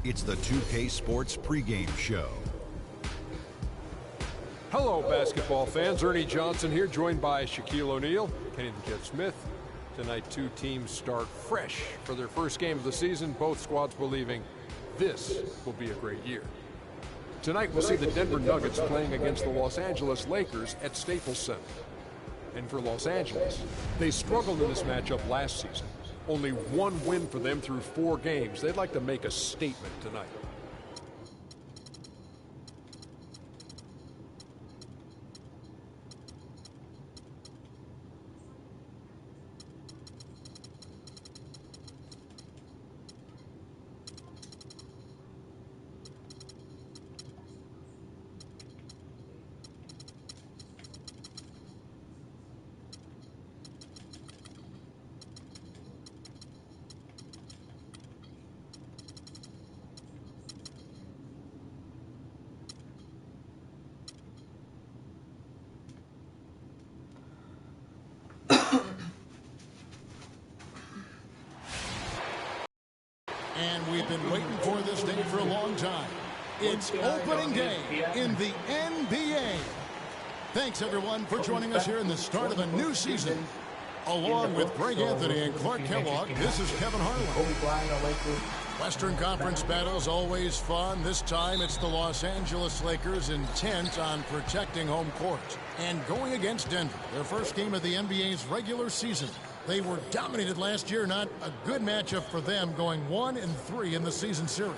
It's the 2K Sports pregame show. Hello, basketball fans. Ernie Johnson here, joined by Shaquille O'Neal, Kenny the Jet Smith. Tonight, two teams start fresh for their first game of the season, both squads believing this will be a great year. Tonight, we'll see the Denver Nuggets playing against the Los Angeles Lakers at Staples Center. And for Los Angeles, they struggled in this matchup last season. Only one win for them through 4 games. They'd like to make a statement tonight. And we've been waiting for this day for a long time. It's opening day in the NBA. Thanks, everyone, for joining us here in the start of a new season. Along with Greg Anthony and Clark Kellogg, this is Kevin Harlan. Western Conference battles always fun. This time it's the Los Angeles Lakers intent on protecting home court and going against Denver, their first game of the NBA's regular season. They were dominated last year, not a good matchup for them, going 1-3 in the season series.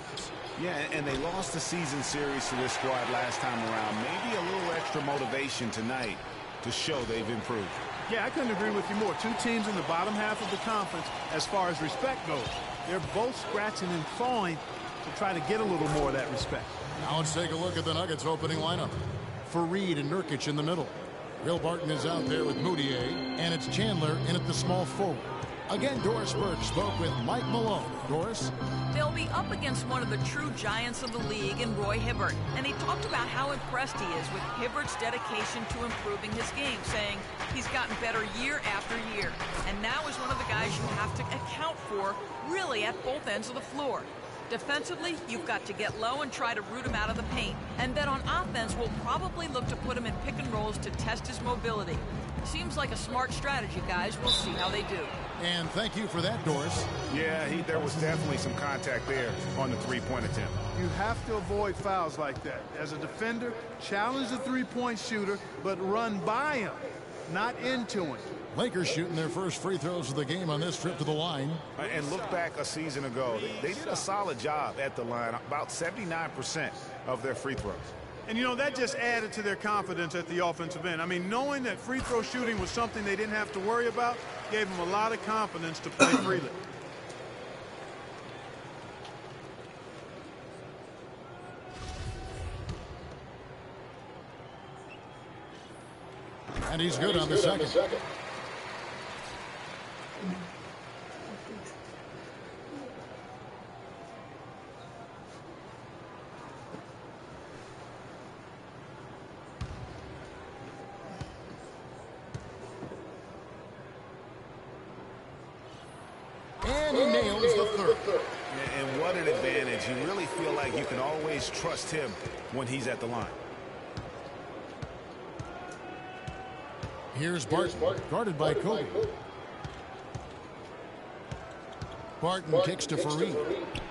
Yeah, and they lost the season series to this squad last time around. Maybe a little extra motivation tonight to show they've improved. Yeah, I couldn't agree with you more. Two teams in the bottom half of the conference as far as respect goes. They're both scratching and clawing to try to get a little more of that respect. Now let's take a look at the Nuggets opening lineup. Fareed and Nurkic in the middle. Will Barton is out there with Moutier, and it's Chandler in at the small forward. Again, Doris Burke spoke with Mike Malone. Doris? They'll be up against one of the true giants of the league in Roy Hibbert, and he talked about how impressed he is with Hibbert's dedication to improving his game, saying he's gotten better year after year, and now is one of the guys you have to account for really at both ends of the floor. Defensively, you've got to get low and try to root him out of the paint. And then on offense, we'll probably look to put him in pick and rolls to test his mobility. Seems like a smart strategy, guys. We'll see how they do. And thank you for that, Doris. Yeah, there was definitely some contact there on the three-point attempt. You have to avoid fouls like that. As a defender, challenge the three-point shooter, but run by him, not into him. Lakers shooting their first free throws of the game on this trip to the line. And look back a season ago. They did a solid job at the line, about 79% of their free throws. And, you know, that just added to their confidence at the offensive end. I mean, knowing that free throw shooting was something they didn't have to worry about gave them a lot of confidence to play freely. And he's good on the second. And he nails the third. And what an advantage. You really feel like you can always trust him when he's at the line. Here's Barton, guarded by Kobe. Barton kicks to Fareed.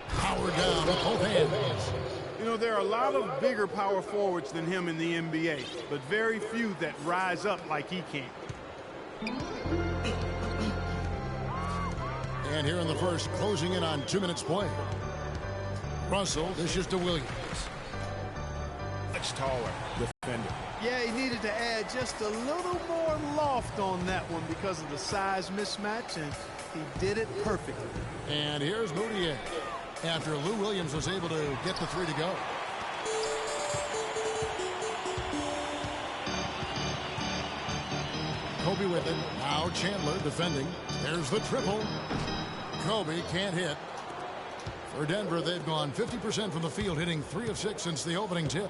Power down with both hands. You know, there are a lot of bigger power forwards than him in the NBA, but very few that rise up like he can. And here in the first, closing in on 2 minutes play. Russell dishes to Williams. Much taller defender. Yeah, he needed to add just a little more loft on that one because of the size mismatch, and he did it perfectly. And here's Moutier after Lou Williams was able to get the three to go. Kobe with it. Now Chandler defending. There's the triple. Kobe can't hit. For Denver, they've gone 50% from the field, hitting 3 of 6 since the opening tip.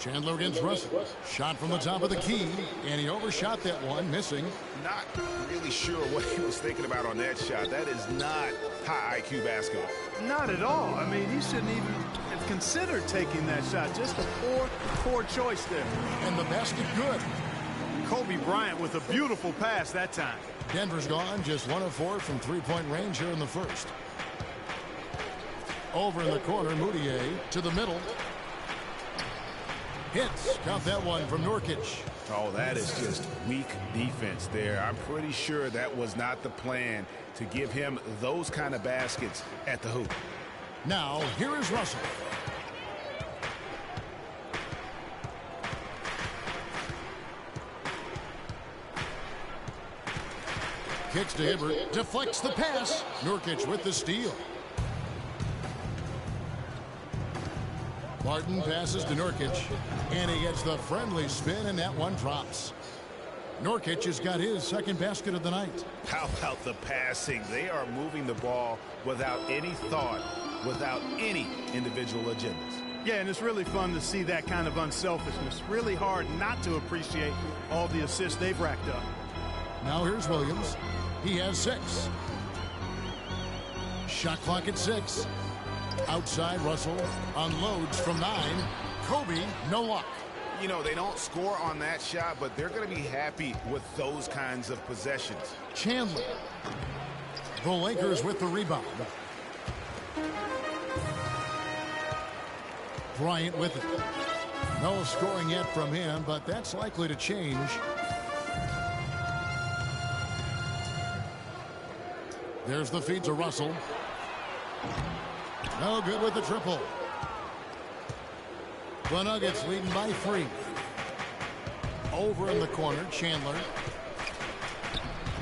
Chandler against Russell. Shot from the top of the key, and he overshot that one, missing. Not really sure what he was thinking about on that shot. That is not high IQ basketball. Not at all. I mean, he shouldn't even have considered taking that shot. Just a poor choice there. And the basket good. Kobe Bryant with a beautiful pass that time. Denver's gone just 1 of 4 from three-point range here in the first. Over in the corner, Moutier to the middle. Hits. Count that one from Nurkic. Oh, that is just weak defense there. I'm pretty sure that was not the plan to give him those kind of baskets at the hoop. Now, here is Russell. Kicks to Hibbert. Deflects the pass. Nurkic with the steal. Barton passes to Nurkic, and he gets the friendly spin, and that one drops. Nurkic has got his second basket of the night. How about the passing? They are moving the ball without any thought, without any individual agendas. Yeah, and it's really fun to see that kind of unselfishness. Really hard not to appreciate all the assists they've racked up. Now here's Williams. He has 6. Shot clock at 6. Outside, Russell unloads from 9. Kobe, no luck. You know, they don't score on that shot, but they're going to be happy with those kinds of possessions. Chandler. The Lakers with the rebound. Bryant with it. No scoring yet from him, but that's likely to change. There's the feed to Russell. No good with the triple. The Nuggets leading by 3. Over in the corner, Chandler.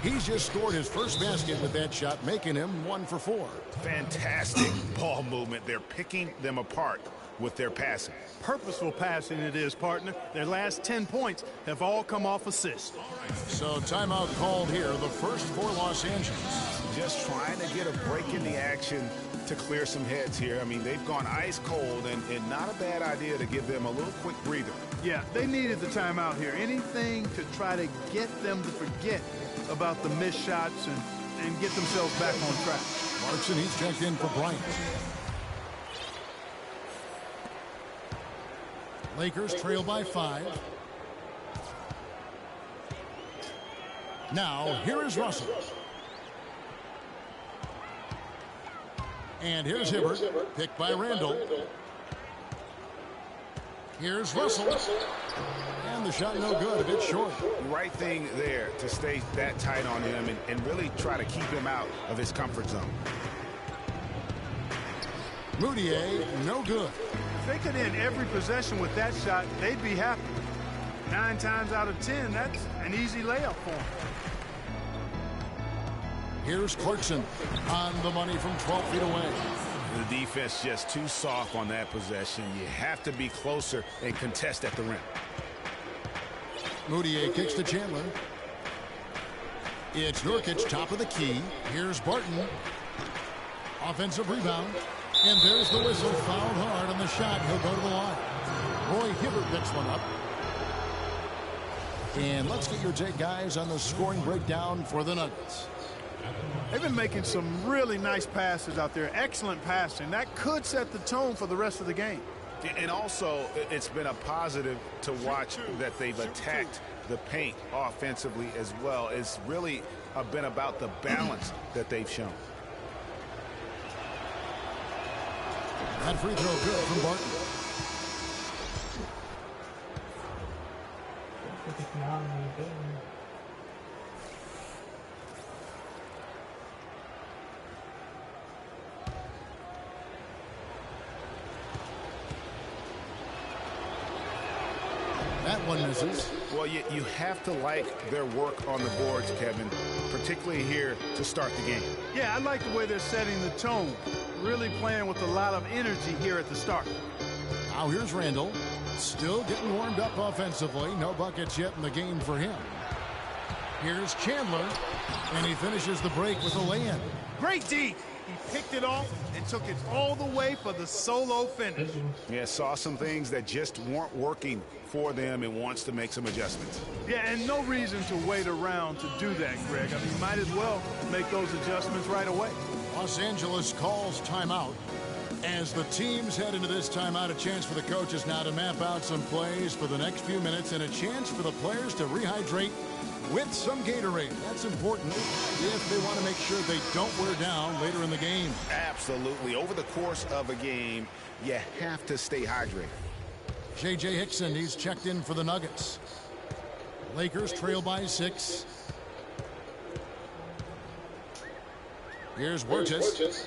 He's just scored his first basket with that shot, making him 1 for 4. Fantastic ball movement. They're picking them apart with their passing. Purposeful passing it is, partner. Their last 10 points have all come off assists. So timeout called here, the first for Los Angeles. Just trying to get a break in the action to clear some heads here. I mean, they've gone ice cold, and not a bad idea to give them a little quick breather. Yeah, they needed the timeout here. Anything to try to get them to forget about the missed shots and get themselves back on track. Clarkson, he's checked in for Bryant. Lakers trail by 5. Now, here is Russell. And here's Hibbert, picked by Randall. Here's Russell. And the shot no good, a bit short. Right thing there to stay that tight on him and really try to keep him out of his comfort zone. Moutier, no good. If they could end every possession with that shot, they'd be happy. 9 times out of 10, that's an easy layup for them. Here's Clarkson on the money from 12 feet away. The defense just too soft on that possession. You have to be closer and contest at the rim. Moutier kicks to Chandler. It's Nurkic, top of the key. Here's Barton. Offensive rebound. And there's the whistle. Fouled hard on the shot. He'll go to the line. Roy Hibbert picks one up. And let's get your take, guys, on the scoring breakdown for the Nuggets. They've been making some really nice passes out there. Excellent passing. That could set the tone for the rest of the game. And also, it's been a positive to watch that they've attacked the paint offensively as well. It's really been about the balance that they've shown. That free throw good from Barton. That one misses. Well, you have to like their work on the boards, Kevin, particularly here to start the game. Yeah, I like the way they're setting the tone. Really playing with a lot of energy here at the start. Now here's Randall. Still getting warmed up offensively. No buckets yet in the game for him. Here's Chandler. And he finishes the break with a lay-in. Great D. He picked it off and took it all the way for the solo finish. Yeah, saw some things that just weren't working for them and wants to make some adjustments. Yeah, and no reason to wait around to do that, Greg. I mean, might as well make those adjustments right away. Los Angeles calls timeout. As the teams head into this timeout, a chance for the coaches now to map out some plays for the next few minutes and a chance for the players to rehydrate with some Gatorade. That's important if they want to make sure they don't wear down later in the game. Absolutely. Over the course of a game, you have to stay hydrated. J.J. Hickson, he's checked in for the Nuggets. Lakers trail by 6. Here's Burgess.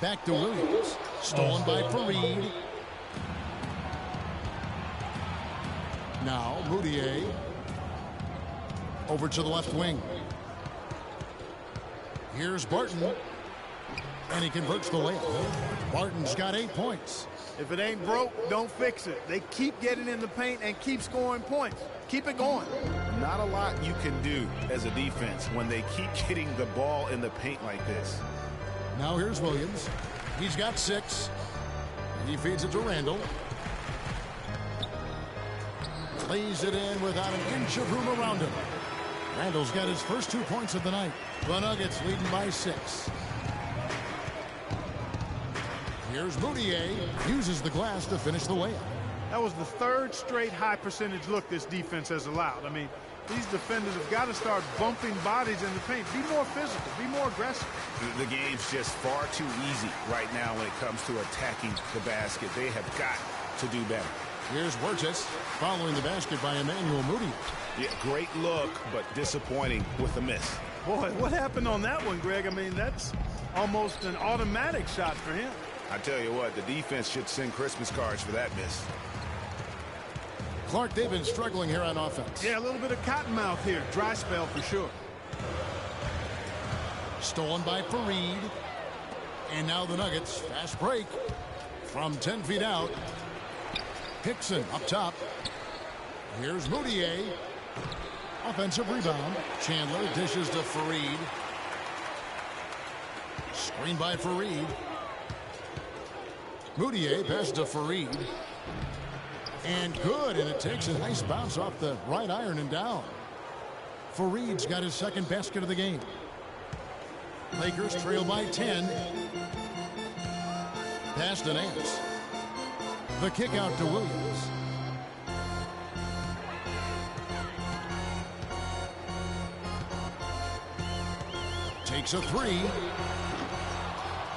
Back to Williams. Stolen by Fareed. Now Moutier. Over to the left wing. Here's Barton. And he converts the layup. Barton's got 8 points. If it ain't broke, don't fix it. They keep getting in the paint and keep scoring points. Keep it going. Not a lot you can do as a defense when they keep getting the ball in the paint like this. Now here's Williams. He's got 6. He feeds it to Randall. Lays it in without an inch of room around him. Randall's got his first 2 points of the night. The Nuggets leading by 6. Here's Moutier. Uses the glass to finish the layup. That was the 3rd straight high percentage look this defense has allowed. I mean, these defenders have got to start bumping bodies in the paint. Be more physical. Be more aggressive. The game's just far too easy right now when it comes to attacking the basket. They have got to do better. Here's Burgess following the basket by Emmanuel Moutier. Yeah, great look, but disappointing with the miss. Boy, what happened on that one, Greg? I mean, that's almost an automatic shot for him. I tell you what, the defense should send Christmas cards for that miss. Clark, they've been struggling here on offense. Yeah, a little bit of cottonmouth here. Dry spell for sure. Stolen by Fareed. And now the Nuggets. Fast break from 10 feet out. Hickson up top. Here's Moutier. Offensive rebound. Chandler dishes to Fareed. Screen by Fareed. Moutier passes to Fareed. And good, and it takes a nice bounce off the right iron and down. Fareed's got his 2nd basket of the game. Lakers trail by 10. Pass to Nance. The kick out to Williams. Takes a 3.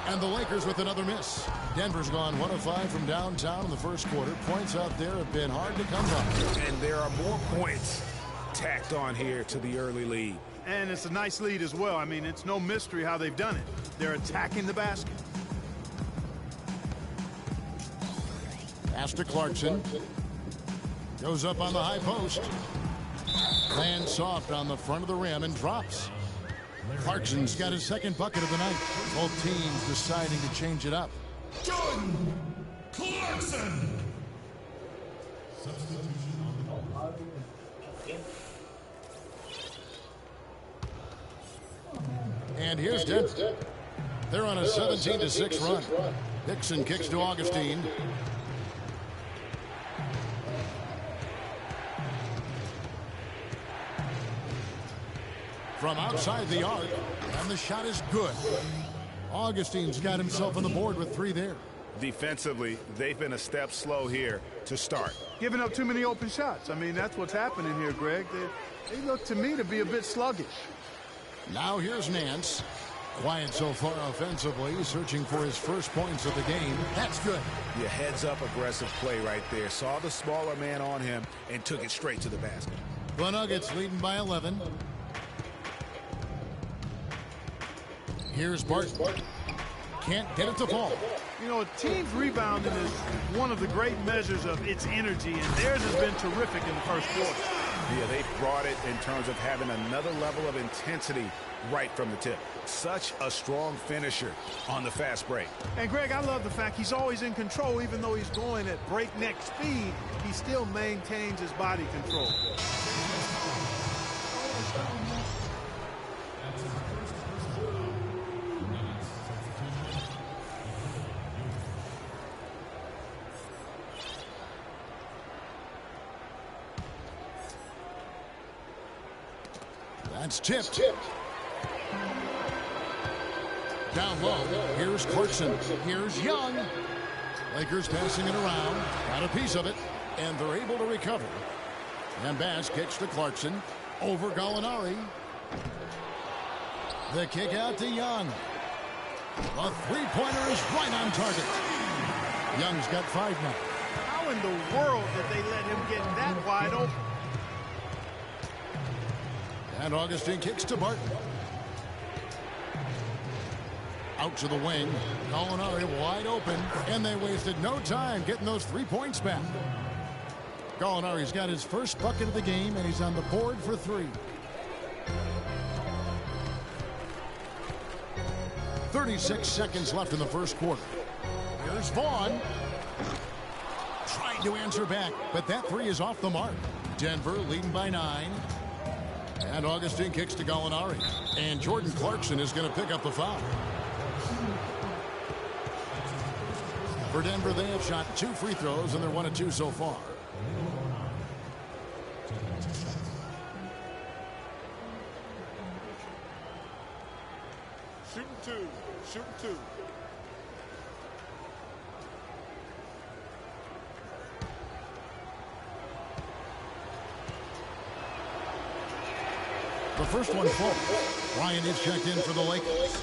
And the Lakers with another miss. Denver's gone 1 of 5 from downtown in the first quarter. Points out there have been hard to come by. And there are more points tacked on here to the early lead. And it's a nice lead as well. I mean, it's no mystery how they've done it. They're attacking the basket. Pass to Clarkson. Goes up on the high post. Lands soft on the front of the rim and drops. Clarkson's got his 2nd bucket of the night. Both teams deciding to change it up. Jordan Clarkson. And here's Denver. They're on a 17-6 run. Hickson kicks to Augustine. From outside the arc, and the shot is good. Augustine's got himself on the board with 3 there. Defensively, they've been a step slow here to start. Giving up too many open shots. I mean, that's what's happening here, Greg. They look to me to be a bit sluggish. Now here's Nance. Quiet so far offensively, searching for his first points of the game. That's good. Yeah, heads-up aggressive play right there. Saw the smaller man on him and took it straight to the basket. The Nuggets leading by 11. Here's Barton. Can't get it to fall. You know, a team's rebounding is one of the great measures of its energy, and theirs has been terrific in the first quarter. Yeah, they brought it in terms of having another level of intensity right from the tip. Such a strong finisher on the fast break. And, Greg, I love the fact he's always in control. Even though he's going at breakneck speed, he still maintains his body control. That's tipped. Down low, here's Clarkson. Here's Young. Lakers passing it around. Got a piece of it, and they're able to recover. And Bass kicks to Clarkson. Over Gallinari. The kick out to Young. A three-pointer is right on target. Young's got 5 now. How in the world did they let him get that wide open? And Augustine kicks to Barton. Out to the wing. Gallinari wide open. And they wasted no time getting those 3 points back. Gallinari's got his first bucket of the game, and he's on the board for 3. 36 seconds left in the first quarter. Here's Vaughn. Trying to answer back, but that 3 is off the mark. Denver leading by 9. And Augustine kicks to Gallinari. And Jordan Clarkson is going to pick up the foul. For Denver, they have shot 2 free throws, and they're 1 of 2 so far. Shooting 2. Shooting 2. The first one falls. Ryan is checked in for the Lakers.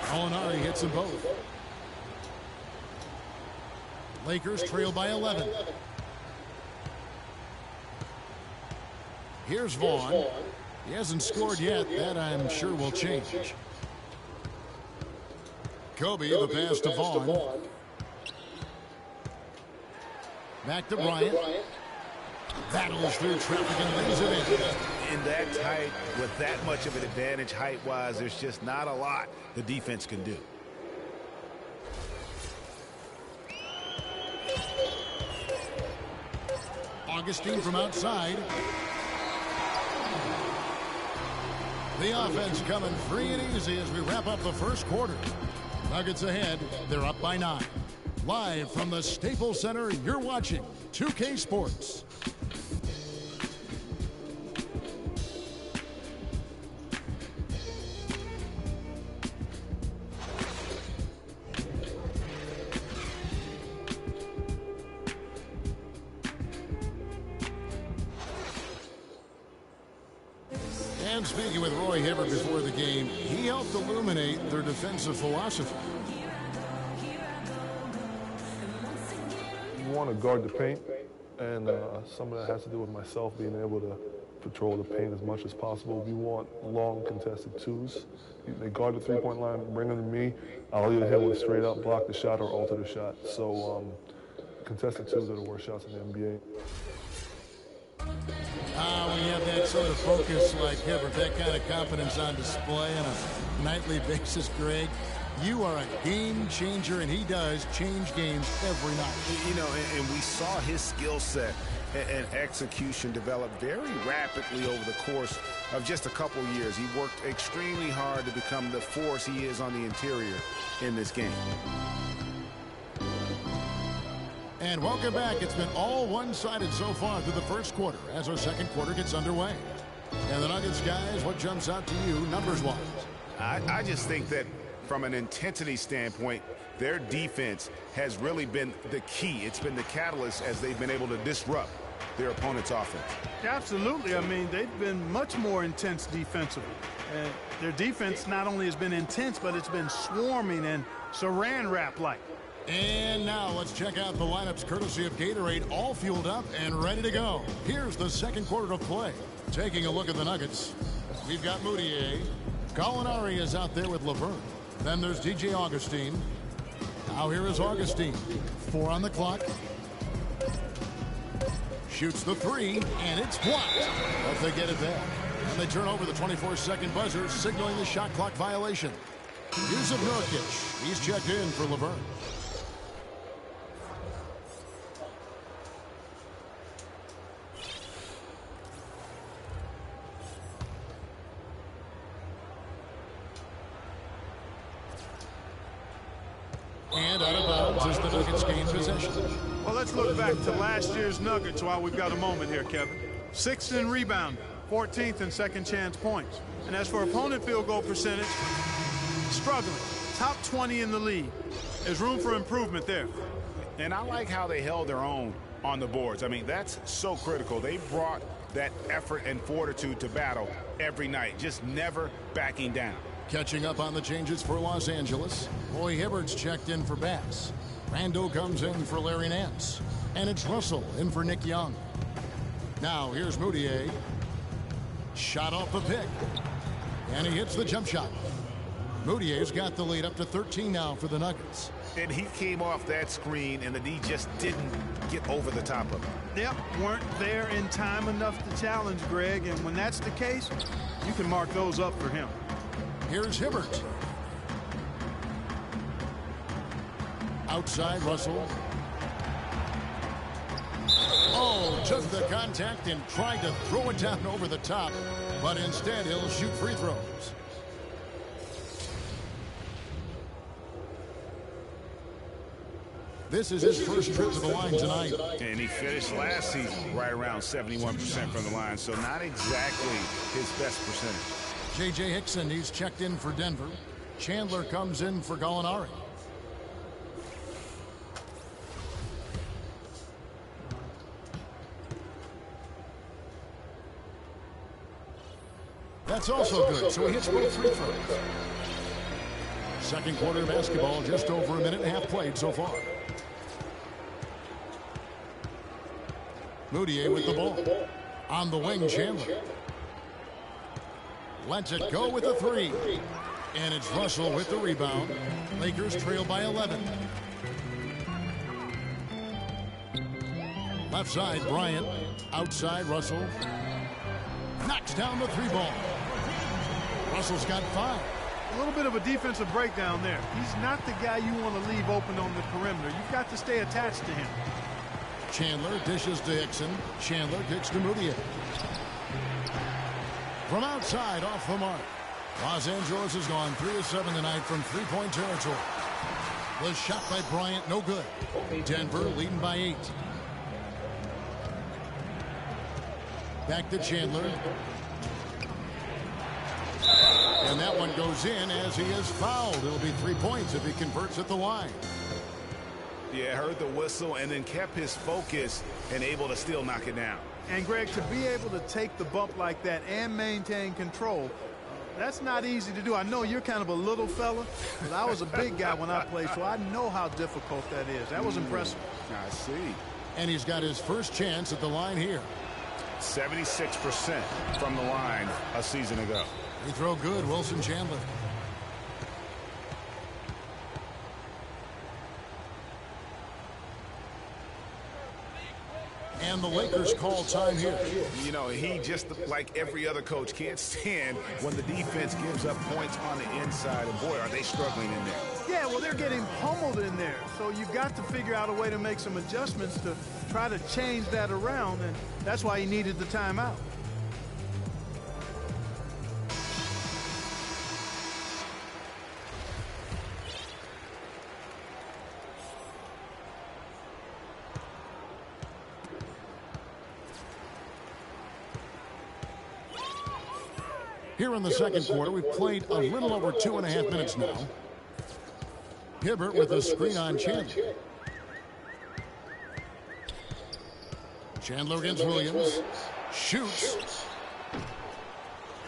Gallinari hits them both. Lakers trail by 11. Here's Vaughn. He hasn't scored yet. That, I'm sure, will change. Kobe, the pass to Vaughn. Back to Bryant. Battles through traffic and lays it in. In that tight, with that much of an advantage height-wise, there's just not a lot the defense can do. Augustine from outside. The offense coming free and easy as we wrap up the first quarter. Nuggets ahead. They're up by 9. Live from the Staples Center, you're watching 2K Sports. And speaking with Roy Hibbert before the game, he helped illuminate their defensive philosophy. You want to guard the paint, and some of that has to do with myself being able to patrol the paint as much as possible. We want long contested 2s. They guard the three-point line, bring them to me. I'll either hit one straight up, block the shot, or alter the shot. So contested 2s are the worst shots in the NBA. We have that sort of focus like Hibbert, that kind of confidence on display on a nightly basis, Greg. You are a game changer, and he does change games every night. You know, and we saw his skill set and execution develop very rapidly over the course of just a couple years. He worked extremely hard to become the force he is on the interior in this game. And welcome back. It's been all one-sided so far through the first quarter as our second quarter gets underway. And the Nuggets, guys, what jumps out to you numbers-wise? I just think that from an intensity standpoint, their defense has really been the key. It's been the catalyst as they've been able to disrupt their opponent's offense. Absolutely. I mean, they've been much more intense defensively. And their defense not only has been intense, but it's been swarming and saran wrap-like. And now let's check out the lineups courtesy of Gatorade, all fueled up and ready to go. Here's the second quarter of play. Taking a look at the Nuggets, we've got Moutier. Gallinari is out there with LeVert. Then there's DJ Augustine. Now here is Augustine. 4 on the clock. Shoots the 3, and it's blocked. But they get it back. And they turn over the 24-second buzzer, signaling the shot clock violation. Jusuf Nurkic. He's checked in for LeVert. And out of bounds as the Nuggets gain possession. Well, let's look back to last year's Nuggets while we've got a moment here, Kevin. 6th in rebound, 14th in second chance points. And as for opponent field goal percentage, struggling. Top 20 in the league. There's room for improvement there. And I like how they held their own on the boards. I mean, that's so critical. They brought that effort and fortitude to battle every night, just never backing down. Catching up on the changes for Los Angeles. Roy Hibbert's checked in for Bass. Rando comes in for Larry Nance. And it's Russell in for Nick Young. Now here's Moutier. Shot off the pick. And he hits the jump shot. Moutier's got the lead up to 13 now for the Nuggets. And he came off that screen, and the D just didn't get over the top of it. Yep, weren't there in time enough to challenge Greg. And when that's the case, you can mark those up for him. Here's Hibbert. Outside Russell. Oh, took the contact and tried to throw it down over the top, but instead he'll shoot free throws. This is his first trip to the line tonight. And he finished last season right around 71% from the line, so not exactly his best percentage. J.J. Hickson, he's checked in for Denver. Chandler comes in for Gallinari. That's also good, so he hits both free throws. Second quarter basketball, just over a minute and a half played so far. Moutier with the ball. On the wing, Chandler. Lets it go with the three. And it's Russell with the rebound. Lakers trail by 11. Left side, Bryant. Outside, Russell. Knocks down the three ball. Russell's got 5. A little bit of a defensive breakdown there. He's not the guy you want to leave open on the perimeter. You've got to stay attached to him. Chandler dishes to Hickson. Chandler kicks to Moutier. From outside, off the mark. Los Angeles has gone 3 of 7 tonight from three-point territory. The shot by Bryant, no good. Denver leading by 8. Back to Chandler. And that one goes in as he is fouled. It'll be 3 points if he converts at the line. Yeah, heard the whistle and then kept his focus and able to still knock it down. And, Greg, to be able to take the bump like that and maintain control, that's not easy to do. I know you're kind of a little fella, but I was a big guy when I played, so I know how difficult that is. That was impressive. I see. And he's got his first chance at the line here. 76% from the line a season ago. Free throw good, Wilson Chandler. And the Lakers call time here. You know, he just, like every other coach, can't stand when the defense gives up points on the inside. And boy, are they struggling in there. Yeah, well, they're getting pummeled in there. So you've got to figure out a way to make some adjustments to try to change that around. And that's why he needed the timeout. Here in the second quarter, we've played a little over 2.5 minutes now. Hibbert with a screen on Chandler. Chandler against Williams. Shoots.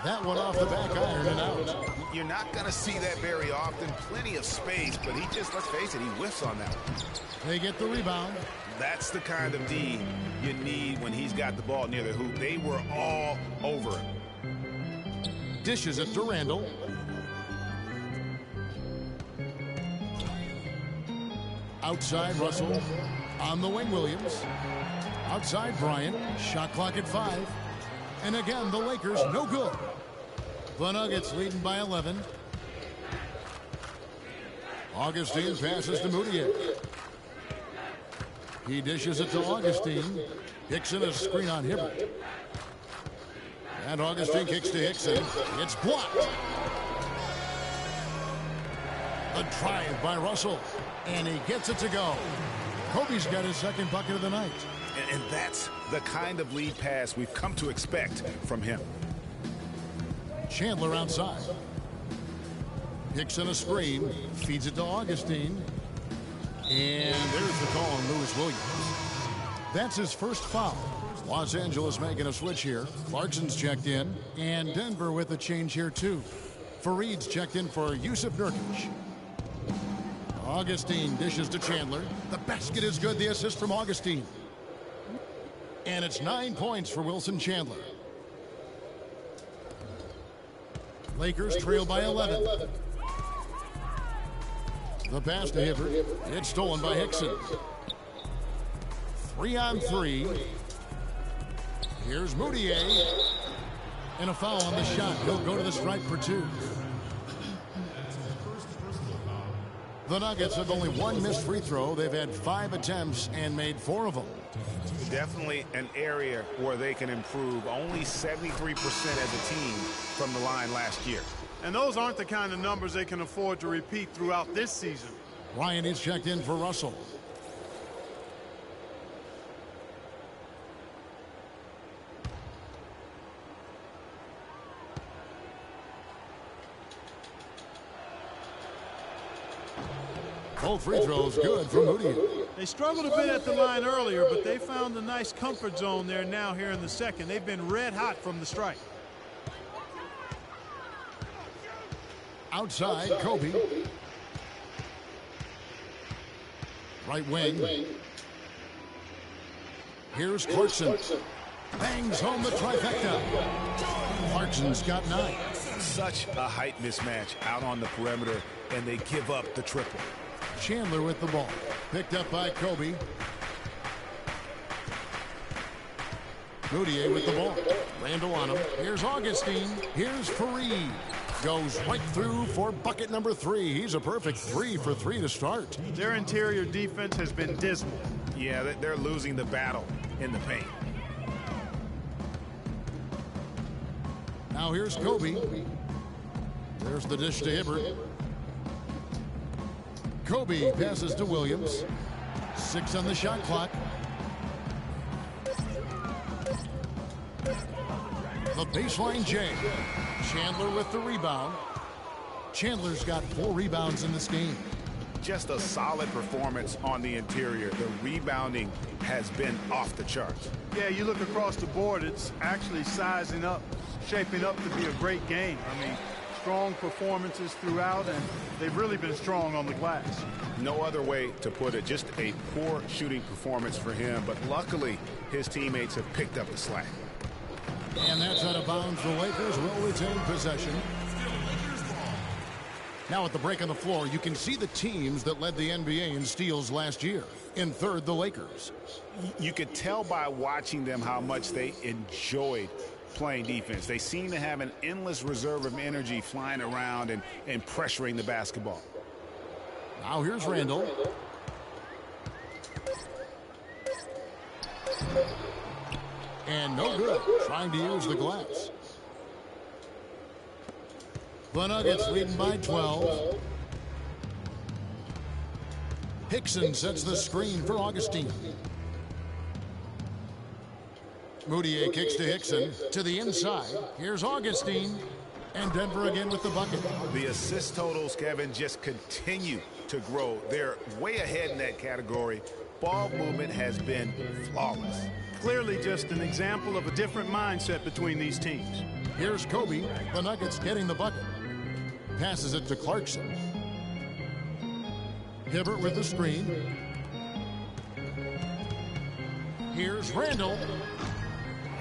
That one off the back iron and out. You're not going to see that very often. Plenty of space, but he just, let's face it, he whiffs on that one. They get the rebound. That's the kind of D you need when he's got the ball near the hoop. They were all over him. Dishes it to Randall. Outside Russell. On the wing Williams. Outside Bryant. Shot clock at 5. And again the Lakers no good. The Nuggets leading by 11. Augustine passes to Moutier. He dishes it to Augustine. Hickson a screen on Hibbert. And Augustine kicks to Hickson. It's blocked. A drive by Russell, and he gets it to go. Kobe's got his second bucket of the night. And that's the kind of lead pass we've come to expect from him. Chandler outside. Hickson a screen, feeds it to Augustine. And there's the call on Lewis Williams. That's his first foul. Los Angeles making a switch here. Clarkson's checked in, and Denver with a change here too. Fareed's checked in for Yusuf Nurkic. Augustine dishes to Chandler. The basket is good, the assist from Augustine. And it's 9 points for Wilson Chandler. Lakers trail by 11. The pass to Hibbert. It's stolen by Hickson. 3-on-3. Here's Moutier. And a foul on the shot. He'll go to the stripe for 2. The Nuggets have only one missed free throw. They've had 5 attempts and made 4 of them. Definitely an area where they can improve. Only 73% as a team from the line last year. And those aren't the kind of numbers they can afford to repeat throughout this season. Ryan is checked in for Russell. Both free throws good for Moody. They struggled a bit at the line earlier, but they found a nice comfort zone there now here in the second. They've been red hot from the strike. Outside, Kobe. Right wing. Here's Clarkson. Bangs home the trifecta. Clarkson's got 9. Such a height mismatch out on the perimeter, and they give up the triple. Chandler with the ball. Picked up by Kobe. Moutier with the ball. Randall on him. Here's Augustine. Here's Fareed. Goes right through for bucket number 3. He's a perfect 3 for 3 to start. Their interior defense has been dismal. Yeah, they're losing the battle in the paint. Now here's Kobe. There's the dish to Hibbert. Kobe passes to Williams. 6 on the shot clock. The baseline J. Chandler with the rebound. Chandler's got 4 rebounds in this game. Just a solid performance on the interior. The rebounding has been off the charts. Yeah, you look across the board, it's actually sizing up, shaping up to be a great game. I mean, strong performances throughout, and they've really been strong on the glass. No other way to put it. Just a poor shooting performance for him, but luckily his teammates have picked up the slack. And that's out of bounds. The Lakers will retain possession. Now at the break on the floor, you can see the teams that led the NBA in steals last year. In third, the Lakers. You could tell by watching them how much they enjoyed playing defense. They seem to have an endless reserve of energy flying around and pressuring the basketball. Now here's Randall. And no good. Trying to use the glass. The Nuggets leading by 12. Hickson sets the screen for Augustine. Moutier kicks to Hickson. To the inside. Here's Augustine. And Denver again with the bucket. The assist totals, Kevin, just continue to grow. They're way ahead in that category. Ball movement has been flawless. Clearly just an example of a different mindset between these teams. Here's Kobe. The Nuggets getting the bucket. Passes it to Clarkson. Hibbert with the screen. Here's Randall.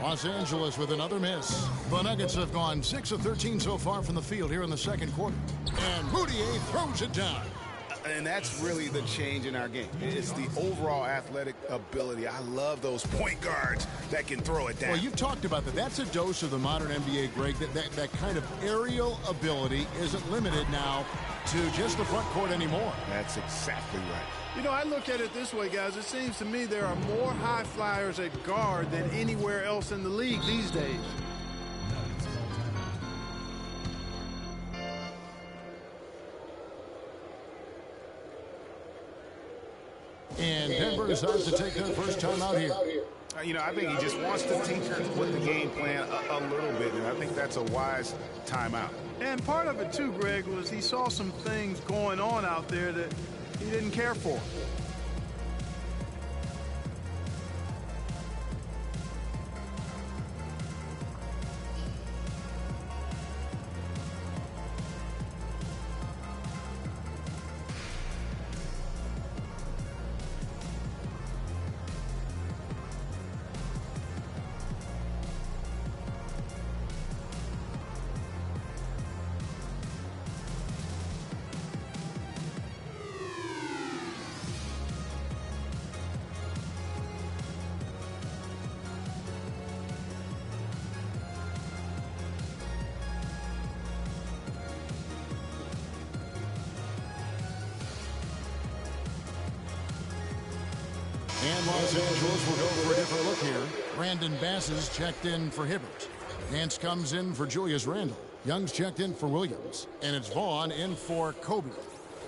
Los Angeles with another miss. The Nuggets have gone 6 of 13 so far from the field here in the second quarter. And Moutier throws it down. And that's really the change in our game. It's the overall athletic ability. I love those point guards that can throw it down. Well, you've talked about that. That's a dose of the modern NBA, Greg. That kind of aerial ability isn't limited now to just the front court anymore. That's exactly right. You know, I look at it this way, guys. It seems to me there are more high flyers at guard than anywhere else in the league these days. And Denver decides to take their first time out here. You know, I think he just wants to tinker with the game plan a little bit, and I think that's a wise timeout. And part of it, too, Greg, was he saw some things going on out there that he didn't care for. And Los Angeles will go for a different look here. Brandon Bass is checked in for Hibbert. Nance comes in for Julius Randle. Young's checked in for Williams. And it's Vaughn in for Kobe.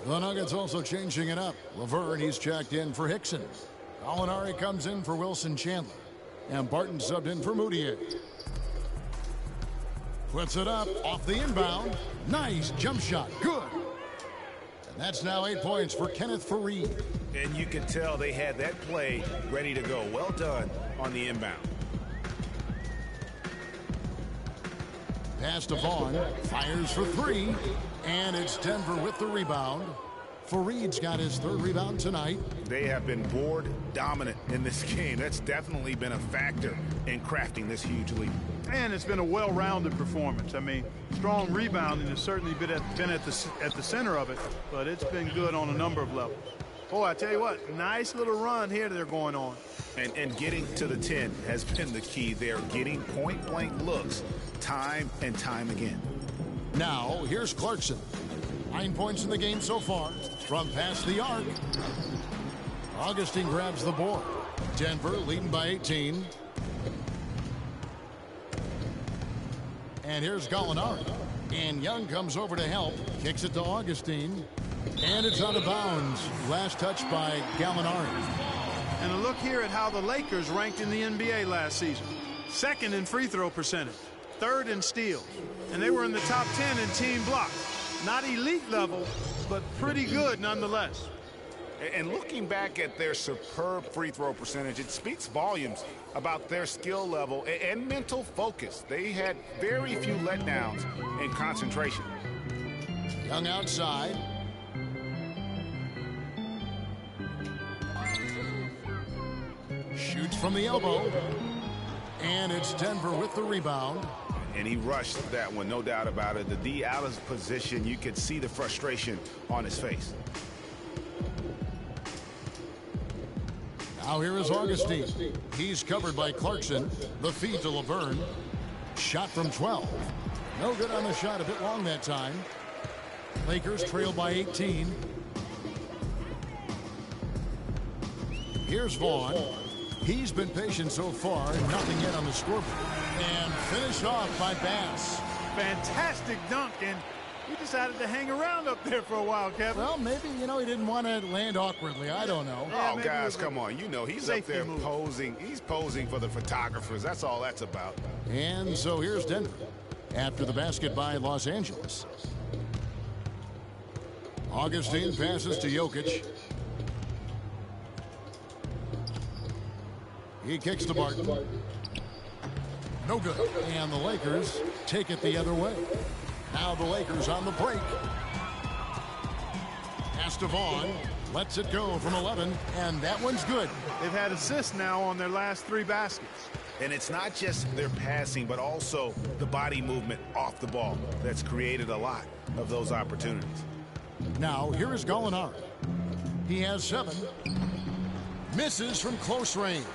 The Nuggets also changing it up. Laverne, he's checked in for Hickson. Gallinari comes in for Wilson Chandler. And Barton subbed in for Moutier. Puts it up off the inbound. Nice jump shot. Good. And that's now 8 points for Kenneth Faried. And you can tell they had that play ready to go. Well done on the inbound. Pass to Vaughn. Fires for three. And it's Denver with the rebound. Faried's got his third rebound tonight. They have been board dominant in this game. That's definitely been a factor in crafting this huge lead. And it's been a well-rounded performance. I mean, strong rebounding has certainly been at the center of it, but it's been good on a number of levels. Boy, I tell you what, nice little run here they're going on. And getting to the 10 has been the key. They're getting point-blank looks time and time again. Now, here's Clarkson. 9 points in the game so far from past the arc. Augustine grabs the board. Denver leading by 18. And here's Gallinari. And Young comes over to help. Kicks it to Augustine. And it's out of bounds. Last touch by Gallinari. And a look here at how the Lakers ranked in the NBA last season. Second in free throw percentage. Third in steals. And they were in the top 10 in team blocks. Not elite level, but pretty good nonetheless. And looking back at their superb free throw percentage, it speaks volumes about their skill level and mental focus. They had very few letdowns in concentration. Young outside. Shoots from the elbow. And it's Denver with the rebound. And he rushed that one, no doubt about it. The D out of position, you could see the frustration on his face. Now here is Augustine. He's covered by Clarkson. The feed to Laverne. Shot from 12. No good on the shot, a bit long that time. Lakers trail by 18. Here's Vaughn. He's been patient so far, nothing yet on the scoreboard. And finished off by Bass. Fantastic dunk, and he decided to hang around up there for a while, Kevin. Well, maybe, he didn't want to land awkwardly. I don't know. Oh, guys, come on. He's up there posing. He's posing for the photographers. That's all that's about. And so here's Denver after the basket by Los Angeles. Augustine passes to Jokic. He kicks to Barton. No good. And the Lakers take it the other way. Now the Lakers on the break. Pass to Vaughn. Lets it go from 11. And that one's good. They've had assists now on their last 3 baskets. And it's not just their passing, but also the body movement off the ball that's created a lot of those opportunities. Now here is Gallinari. He has 7. Misses from close range.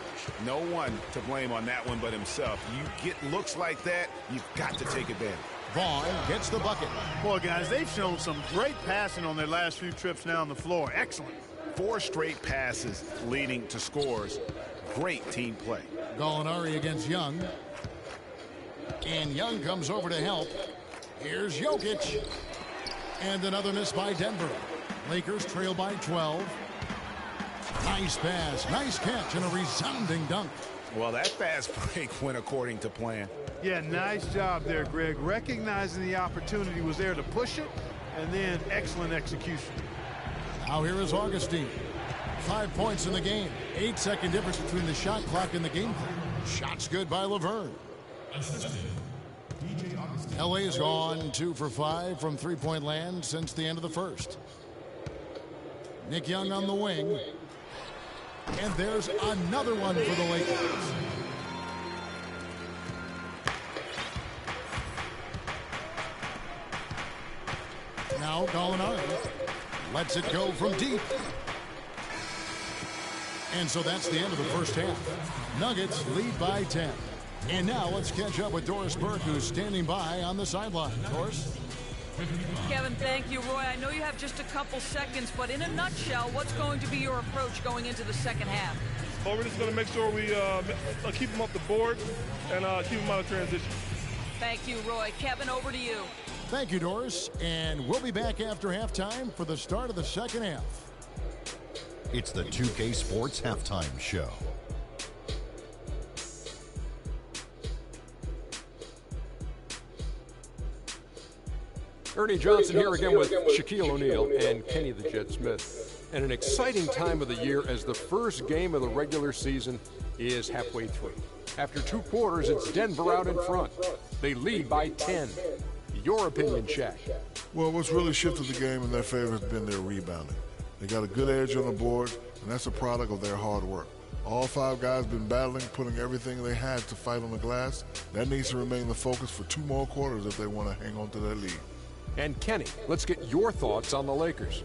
No one to blame on that one but himself. You get looks like that, you've got to take advantage. Vaughn gets the bucket. Boy, guys, they've shown some great passing on their last few trips now on the floor. Excellent. 4 straight passes leading to scores. Great team play. Gallinari against Young. And Young comes over to help. Here's Jokic. And another miss by Denver. Lakers trail by 12. Nice pass, nice catch, and a resounding dunk. Well, that fast break went according to plan. Yeah, nice job there, Greg. Recognizing the opportunity was there to push it, and then excellent execution. Now here is Augustine. 5 points in the game. 8-second difference between the shot clock and the game clock. Shots good by Laverne. LA's gone 2 for 5 from three-point land since the end of the first. Nick Young on the wing. And there's another one for the Lakers. Now Gallinari lets it go from deep. And so that's the end of the first half. Nuggets lead by 10. And now let's catch up with Doris Burke, who's standing by on the sideline. Doris? Kevin, thank you. Roy, I know you have just a couple seconds, but in a nutshell, what's going to be your approach going into the second half? Well, we're just going to make sure we keep them off the board and keep them out of transition. Thank you, Roy. Kevin, over to you. Thank you, Doris. And we'll be back after halftime for the start of the second half. It's the 2K Sports Halftime Show. Ernie Johnson here again with Shaquille O'Neal and Kenny the Jet Smith. And an exciting time of the year as the first game of the regular season is halfway through. After 2 quarters, it's Denver out in front. They lead by 10. Your opinion, Shaq? Well, what's really shifted the game in their favor has been their rebounding. They got a good edge on the board, and that's a product of their hard work. All 5 guys been battling, putting everything they had to fight on the glass. That needs to remain the focus for 2 more quarters if they want to hang on to their lead. And Kenny, let's get your thoughts on the Lakers.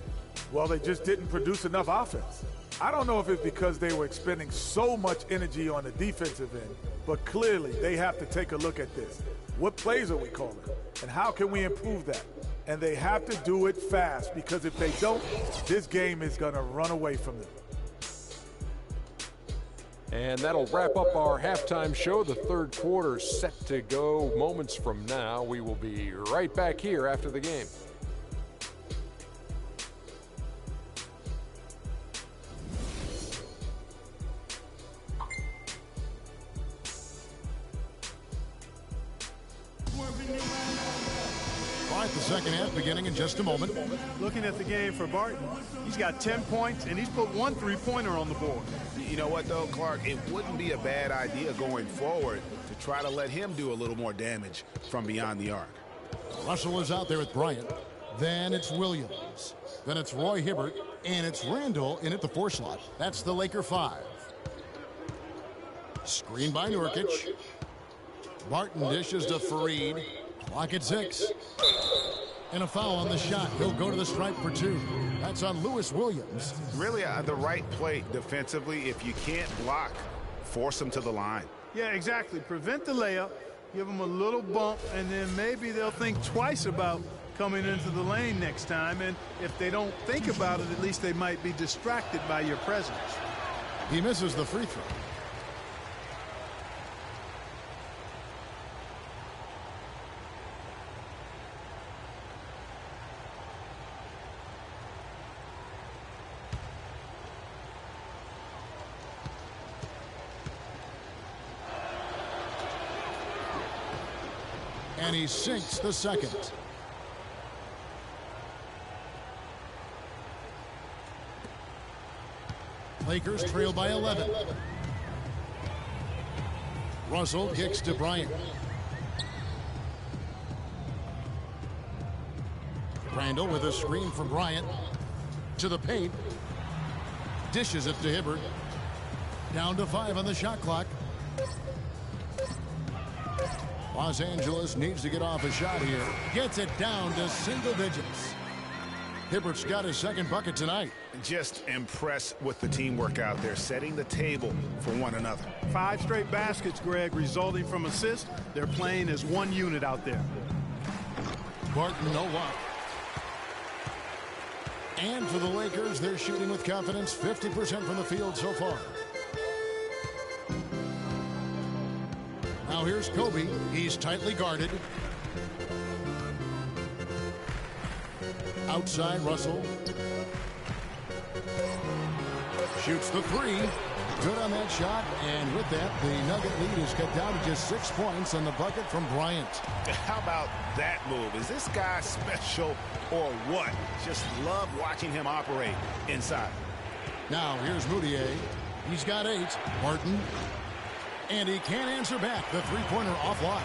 Well, they just didn't produce enough offense. I don't know if it's because they were expending so much energy on the defensive end, but clearly they have to take a look at this. What plays are we calling? And how can we improve that? And they have to do it fast, because if they don't, this game is going to run away from them. And that'll wrap up our halftime show. The third quarter set to go moments from now. We will be right back here after the game. All right, the second half beginning in just a moment. Looking at the game for Barton, he's got 10 points, and he's put 1 3-pointer on the board. You know what, though, Clark? It wouldn't be a bad idea going forward to try to let him do a little more damage from beyond the arc. Russell is out there with Bryant. Then it's Williams. Then it's Roy Hibbert. And it's Randall in at the 4 slot. That's the Laker 5. Screen by Nurkic. Barton dishes to Fareed. Clock at 6. And a foul on the shot. He'll go to the stripe for 2. That's on Lewis Williams. Really the right play defensively. If you can't block, force them to the line. Yeah, exactly. Prevent the layup, give them a little bump, and then maybe they'll think twice about coming into the lane next time. And if they don't think about it, at least they might be distracted by your presence. He misses the free throw. And he sinks the second. Lakers trail by 11. Russell kicks to Bryant. Randall with a screen from Bryant. To the paint. Dishes it to Hibbert. Down to 5 on the shot clock. Los Angeles needs to get off a shot here. Gets it down to single digits. Hibbert's got his second bucket tonight. Just impressed with the teamwork out there, setting the table for one another. 5 straight baskets, Greg, resulting from assists. They're playing as one unit out there. Barton, no luck. And for the Lakers, they're shooting with confidence, 50% from the field so far. Now here's Kobe. He's tightly guarded. Outside Russell. Shoots the three. Good on that shot. And with that, the Nugget lead is cut down to just 6 points on the bucket from Bryant. How about that move? Is this guy special or what? Just love watching him operate inside. Now here's Moutier. He's got 8. Martin. And he can't answer back. The three-pointer offline.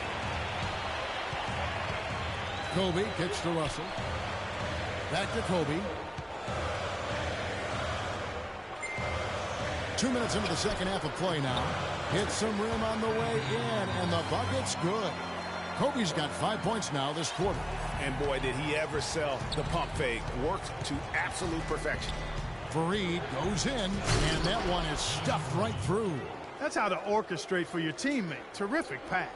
Kobe kicks to Russell. Back to Kobe. 2 minutes into the second half of play now. Hits some rim on the way in, and the bucket's good. Kobe's got 5 points now this quarter. And boy, did he ever sell the pump fake. Worked to absolute perfection. Fareed goes in, and that one is stuffed right through. That's how to orchestrate for your teammate. Terrific pass.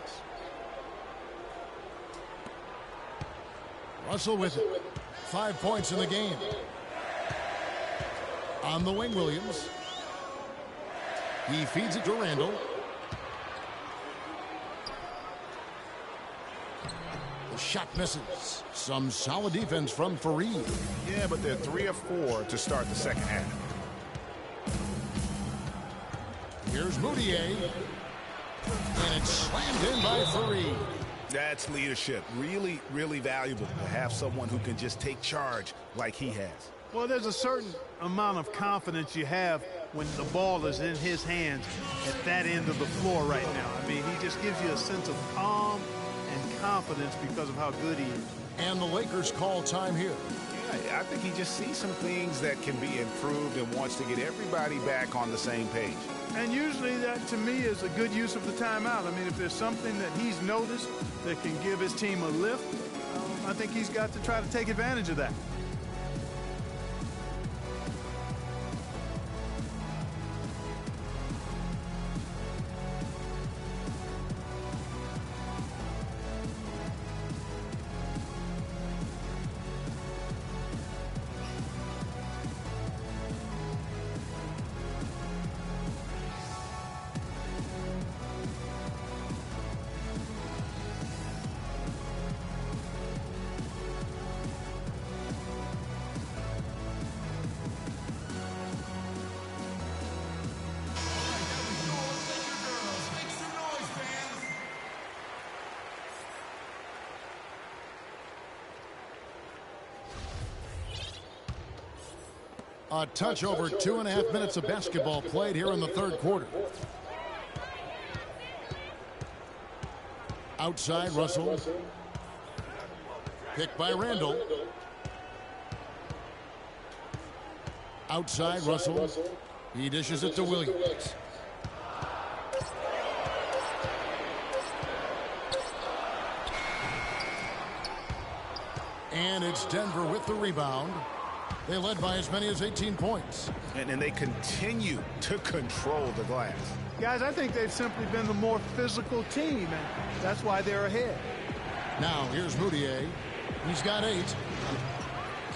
Russell with it. 5 points in the game. On the wing, Williams. He feeds it to Randall. The shot misses. Some solid defense from Fareed. Yeah, but they're 3 of 4 to start the second half. Here's Moutier. And it's slammed in by Fareed. That's leadership. Really, really valuable to have someone who can just take charge like he has. Well, there's a certain amount of confidence you have when the ball is in his hands at that end of the floor right now. I mean, he just gives you a sense of calm and confidence because of how good he is. And the Lakers call time here. Yeah, I think he just sees some things that can be improved and wants to get everybody back on the same page. And usually that, to me, is a good use of the timeout. I mean, if there's something that he's noticed that can give his team a lift, I think he's got to try to take advantage of that. A touch over 2.5 minutes of basketball played here in the third quarter. Outside, Russell. Picked by Randall. Outside, Russell. He dishes it to Williams. And it's Denver with the rebound. They led by as many as 18 points. And they continue to control the glass. Guys, I think they've simply been the more physical team, and that's why they're ahead. Now, here's Moutier. He's got 8.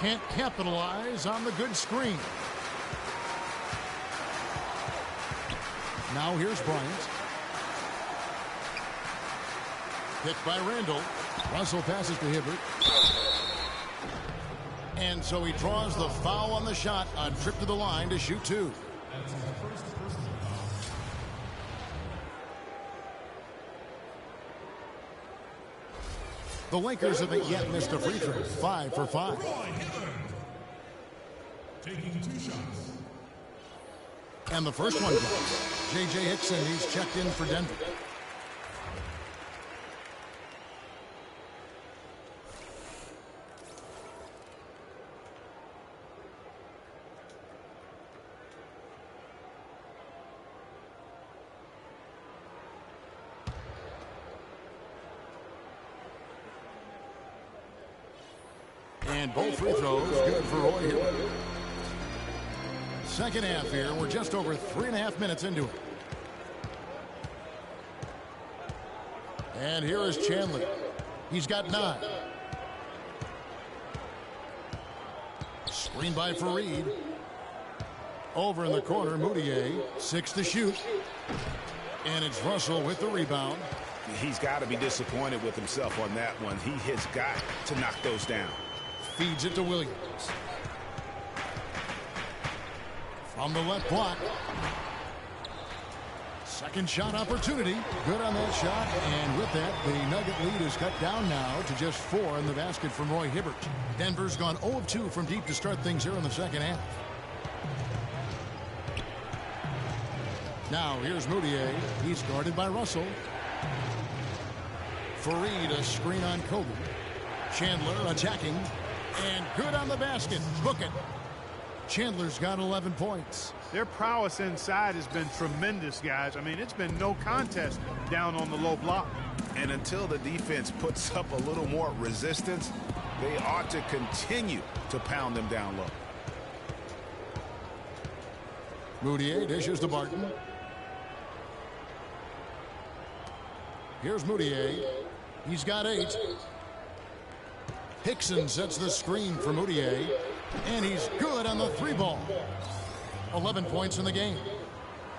Can't capitalize on the good screen. Now, here's Bryant. Picked by Randall. Russell passes to Hibbert. And so he draws the foul on the shot on trip to the line to shoot 2. The Lakers haven't yet missed a free throw. 5 for 5. Taking 2 shots. And the first one goes. J.J. Hickson, he's checked in for Denver. And both free throws good for Roy Hibbert. Second half here. We're just over 3.5 minutes into it. And here is Chandler. He's got 9. Screen by Fareed. Over in the corner, Moutier. 6 to shoot. And it's Russell with the rebound. He's got to be disappointed with himself on that one. He has got to knock those down. Feeds it to Williams. From the left block. Second shot opportunity. Good on that shot. And with that, the Nugget lead is cut down now to just 4 in the basket from Roy Hibbert. Denver's gone 0 of 2 from deep to start things here in the second half. Now here's Moutier. He's guarded by Russell. Fareed, a screen on Kobe. Chandler attacking. And good on the basket. Book it. Chandler's got 11 points. Their prowess inside has been tremendous, guys. I mean, it's been no contest down on the low block. And until the defense puts up a little more resistance, they ought to continue to pound them down low. Moutier dishes to Barton. Here's Moutier. He's got 8. Hickson sets the screen for Moutier. And he's good on the 3-ball. 11 points in the game.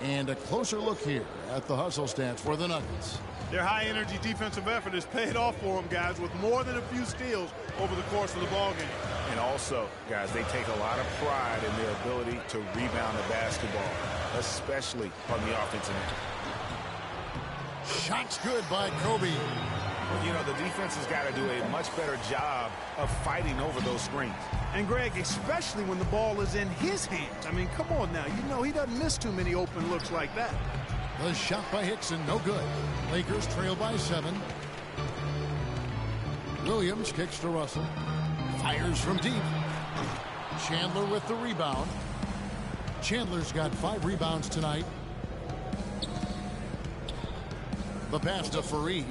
And a closer look here at the hustle stats for the Nuggets. Their high-energy defensive effort has paid off for them, guys, with more than a few steals over the course of the ballgame. And also, guys, they take a lot of pride in their ability to rebound the basketball, especially on the offensive end. Shots good by Kobe. You know, the defense has got to do a much better job of fighting over those screens. And, Greg, especially when the ball is in his hands. I mean, come on now. You know he doesn't miss too many open looks like that. The shot by Hickson, no good. Lakers trail by 7. Williams kicks to Russell. Fires from deep. Chandler with the rebound. Chandler's got 5 rebounds tonight. The pass to Fareed.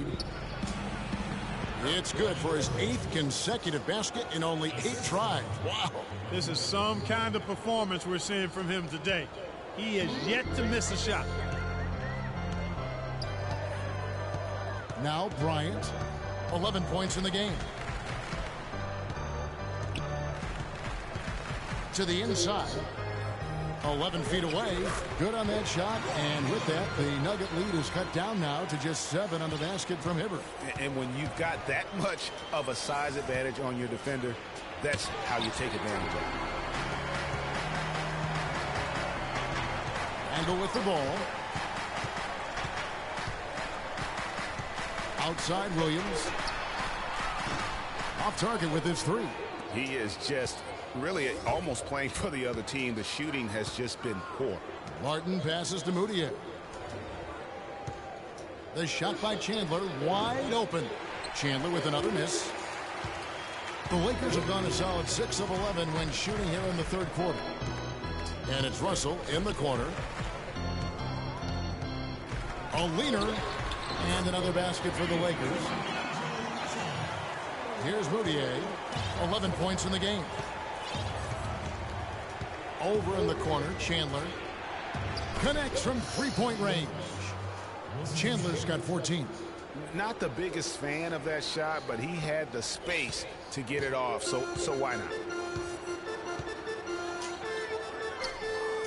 It's good for his 8th consecutive basket in only 8 tries. Wow. This is some kind of performance we're seeing from him today. He has yet to miss a shot. Now Bryant, 11 points in the game. To the inside. 11 feet away. Good on that shot. And with that, the Nugget lead is cut down now to just 7 on the basket from Hibbert. And when you've got that much of a size advantage on your defender, that's how you take advantage of it. Angle with the ball. Outside Williams. Off target with his 3. He is just really almost playing for the other team. The shooting has just been poor. Martin passes to Moutier. The shot by Chandler wide open. Chandler with another miss. The Lakers have gone a solid 6 of 11 when shooting here in the 3rd quarter. And it's Russell in the corner. A leaner. And another basket for the Lakers. Here's Moutier. 11 points in the game. Over in the corner, Chandler. Connects from 3-point range. Chandler's got 14. Not the biggest fan of that shot, but he had the space to get it off, so why not?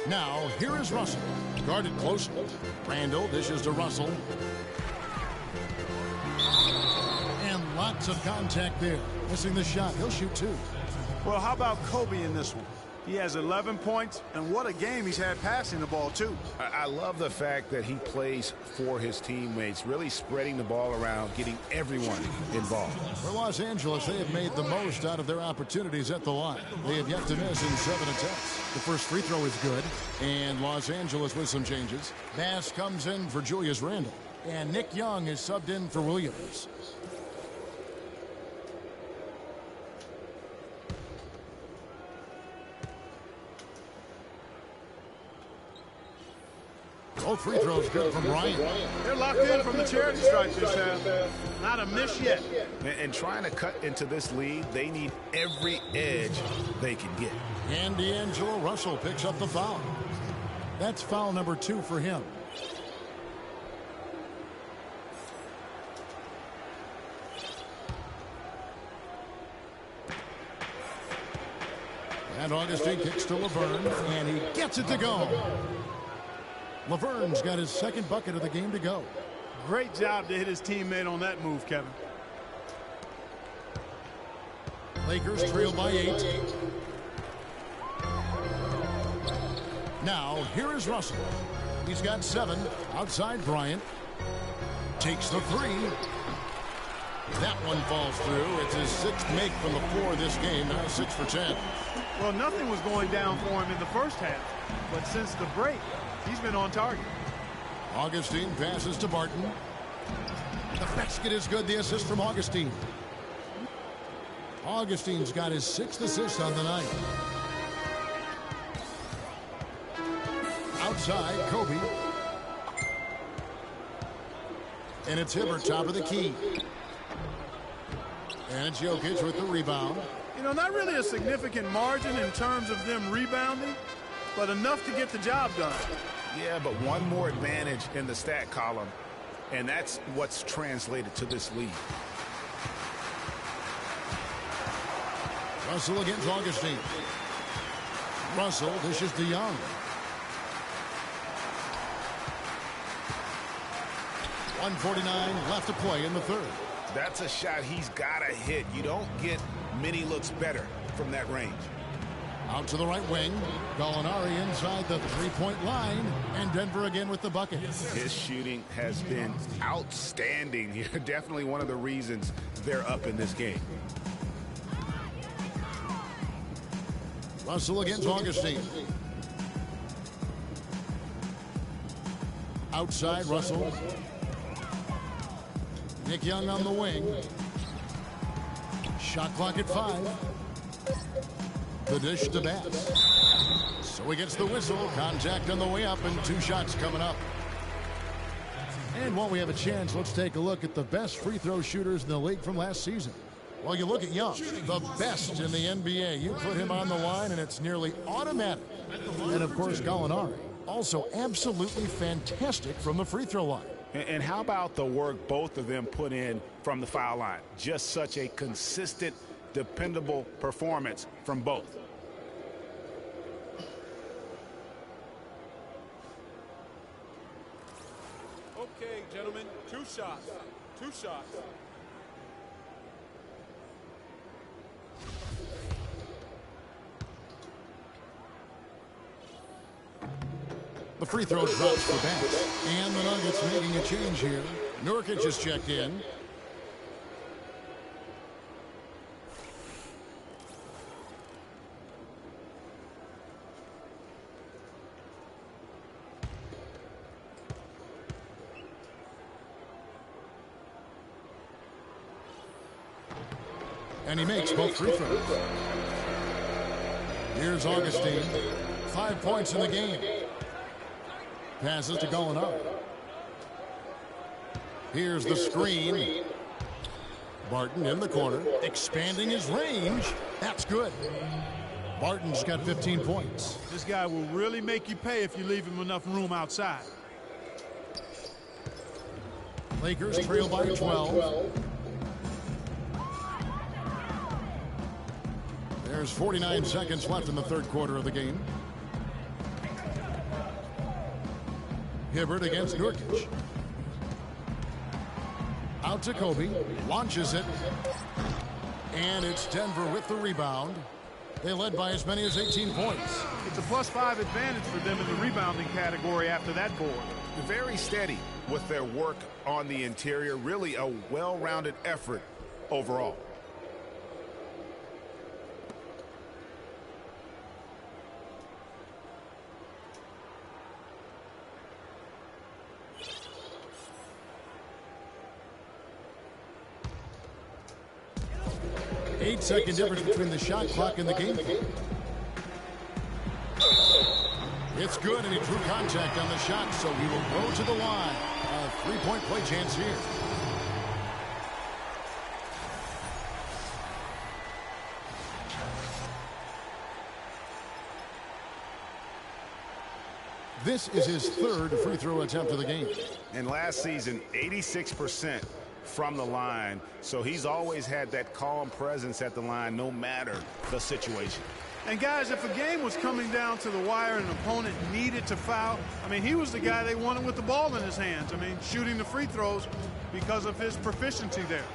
Now, here is Russell. Guarded closely. Randall dishes to Russell. And lots of contact there. Missing the shot. He'll shoot 2. Well, how about Kobe in this one? He has 11 points, and what a game he's had passing the ball, too. I love the fact that he plays for his teammates, really spreading the ball around, getting everyone involved. For Los Angeles, they have made the most out of their opportunities at the line. They have yet to miss in 7 attempts. The first free throw is good, and Los Angeles with some changes. Bass comes in for Julius Randle, and Nick Young is subbed in for Williams. Both free throws good from Bryant. They're locked in from the charity stripe this half. Not a miss yet. And trying to cut into this lead, they need every edge they can get. And D'Angelo Russell picks up the foul. That's foul number 2 for him. And Augustine kicks to Laverne, and he gets it to go. Laverne's got his 2nd bucket of the game to go. Great job to hit his teammate on that move, Kevin. Lakers trail by 8. Now, here is Russell. He's got 7 outside Bryant. Takes the 3. That one falls through. It's his 6th make from the floor this game. Now 6 for 10. Well, nothing was going down for him in the first half, but since the break, he's been on target. Augustine passes to Barton. The basket is good. The assist from Augustine. Augustine's got his 6th assist on the night. Outside, Kobe. And it's Hibbert, top of the key. And it's Jokic with the rebound. You know, not really a significant margin in terms of them rebounding, but enough to get the job done. Yeah, but one more advantage in the stat column, and that's what's translated to this lead. Russell against Augustine. Russell dishes to Young. .149 left to play in the 3rd. That's a shot he's got to hit. You don't get many looks better from that range. Out to the right wing. Gallinari inside the 3-point line. And Denver again with the bucket. His shooting has been outstanding here. Definitely one of the reasons they're up in this game. Russell against Augustine. Outside Russell. Nick Young on the wing. Shot clock at 5. The dish to Bass. So he gets the whistle. Contact on the way up and 2 shots coming up. And while we have a chance, let's take a look at the best free throw shooters in the league from last season. Well, you look at Young, the best in the NBA. You put him on the line and it's nearly automatic. And of course, Gallinari, also absolutely fantastic from the free throw line. And how about the work both of them put in from the foul line? Just such a consistent, dependable performance from both. Okay, gentlemen, 2 shots. 2 shots. The free throw drops for Bass. And the Nuggets making a change here. Nurkic has checked in. And he makes both free throws. Here's Augustine. 5 points in the game. Passes to Gallinari. Here's the screen. Barton in the corner, expanding his range. That's good. Barton's got 15 points. This guy will really make you pay if you leave him enough room outside. Lakers trail by 12. There's 49 seconds left in the 3rd quarter of the game. Hibbert against Nurkic. Out to Kobe. Launches it. And it's Denver with the rebound. They led by as many as 18 points. It's a +5 advantage for them in the rebounding category after that board. Very steady with their work on the interior. Really a well-rounded effort overall. Eight-second difference between the shot clock and the game. It's good, and he drew contact on the shot, so he will go to the line. A 3-point play chance here. This is his 3rd free throw attempt of the game. And last season, 86% from the line, so he's always had that calm presence at the line no matter the situation. And guys, if a game was coming down to the wire and an opponent needed to foul, I mean, he was the guy they wanted with the ball in his hands. I mean, shooting the free throws because of his proficiency there.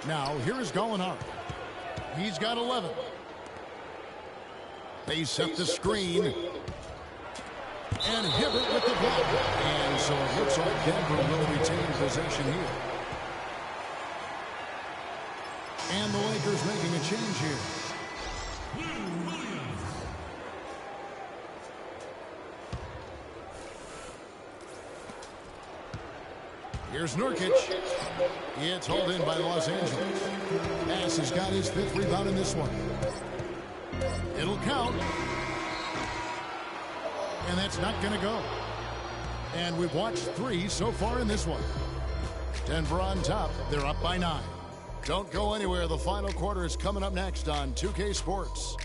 Now, here is Gallinari. He's got 11. They set the screen. And Hibbert with the block. And so it looks like Denver will retain possession here. And the Lakers making a change here. Here's Nurkic. It's hauled in by Los Angeles. Bass has got his 5th rebound in this one. It'll count. And that's not going to go. And we've watched 3 so far in this one. Denver on top. They're up by 9. Don't go anywhere. The final quarter is coming up next on 2K Sports.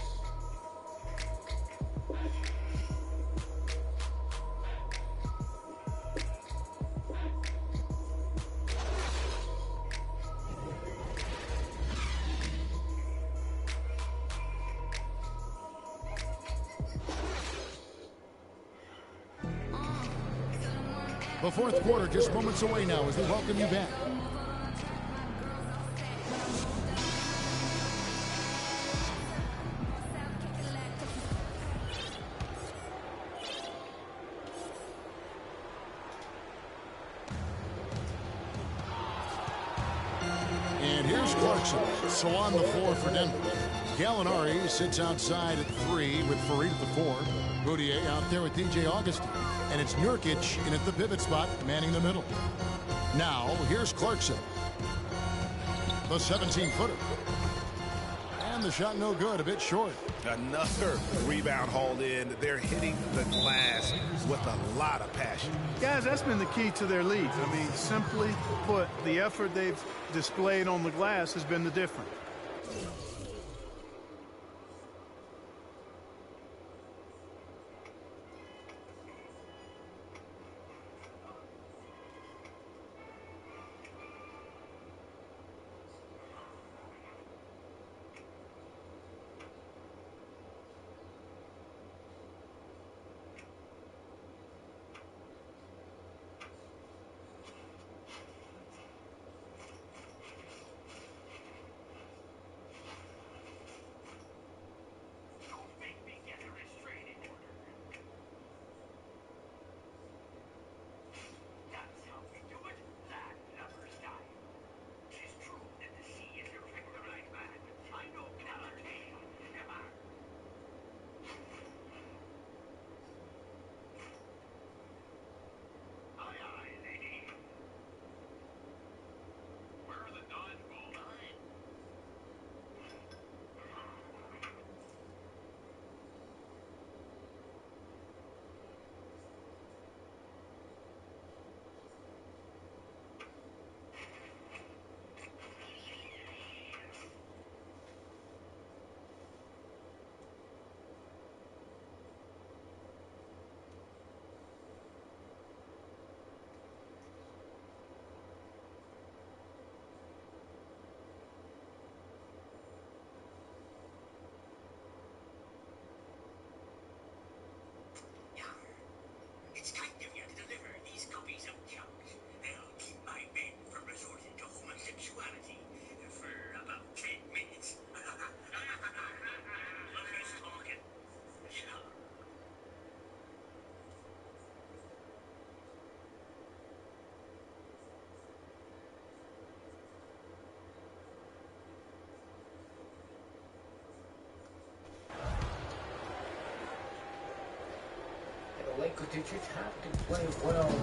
The 4th quarter just moments away now as we welcome you back. And here's Clarkson. So on the floor for Denver. Gallinari sits outside at 3 with Fareed at the 4. Boudier out there with DJ Augustin. And it's Nurkic in at the pivot spot, manning the middle. Now, here's Clarkson. The 17-footer. And the shot no good, a bit short. Another rebound hauled in. They're hitting the glass with a lot of passion. Guys, that's been the key to their leads. I mean, simply put, the effort they've displayed on the glass has been the difference.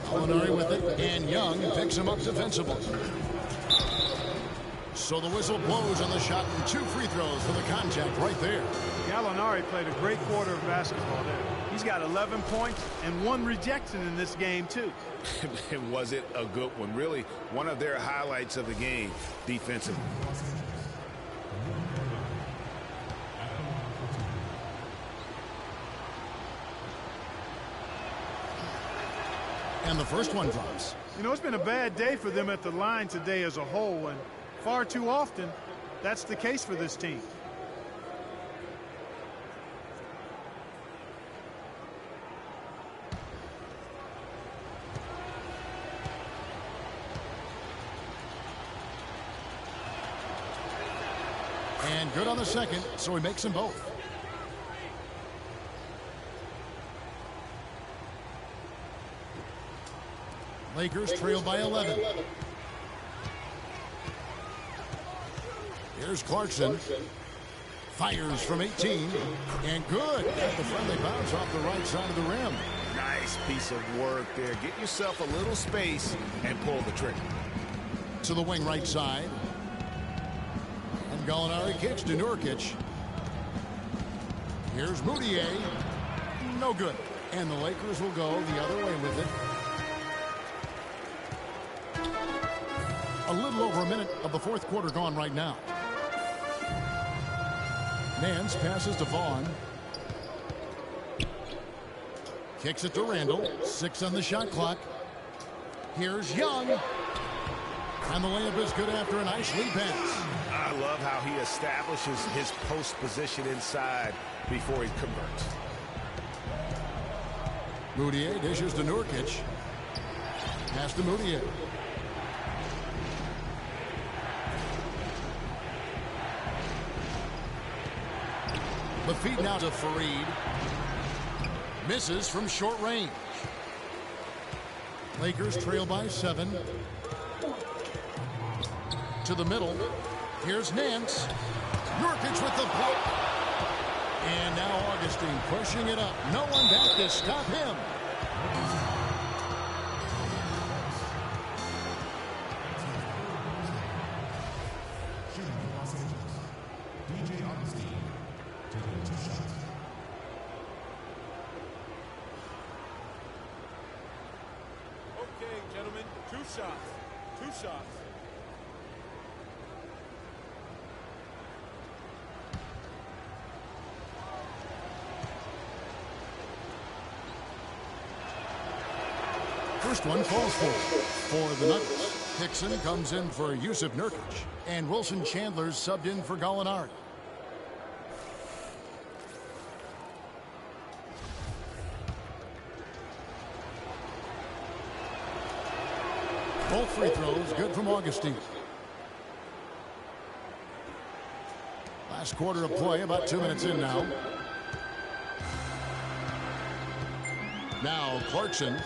Gallinari with it, and Young picks him up defensively. So the whistle blows on the shot, and 2 free throws for the contact right there. Gallinari played a great quarter of basketball there. He's got 11 points and 1 rejection in this game, too. And was it a good one? Really, one of their highlights of the game defensively. And the first one drops. You know, it's been a bad day for them at the line today as a whole, and far too often, that's the case for this team. And good on the second, so he makes them both. Lakers trail by 11. Here's Clarkson. Fires from 18. And good. At the friendly bounce off the right side of the rim. Nice piece of work there. Get yourself a little space and pull the trigger. To the wing right side. And Gallinari kicks to Nurkic. Here's Moutier. No good. And the Lakers will go the other way with it. A little over a minute of the fourth quarter gone right now. Nance passes to Vaughn. Kicks it to Randall. 6 on the shot clock. Here's Young. And the layup is good after a nice lead pass. I love how he establishes his post position inside before he converts. Moutier dishes to Nurkic. Pass to Moutier. The feed now to Fareed. Misses from short range. Lakers trail by 7. To the middle. Here's Nance. Nurkic with the block. And now Augustine pushing it up. No one back to stop him. Okay, gentlemen, 2 shots. 2 shots. First one falls for the Nuggets. Hickson comes in for Yusuf Nurkic. And Wilson Chandler's subbed in for Gallinari. Both free throws good from Augustine. Last quarter of play, about 2 minutes in now. Now Clarkson.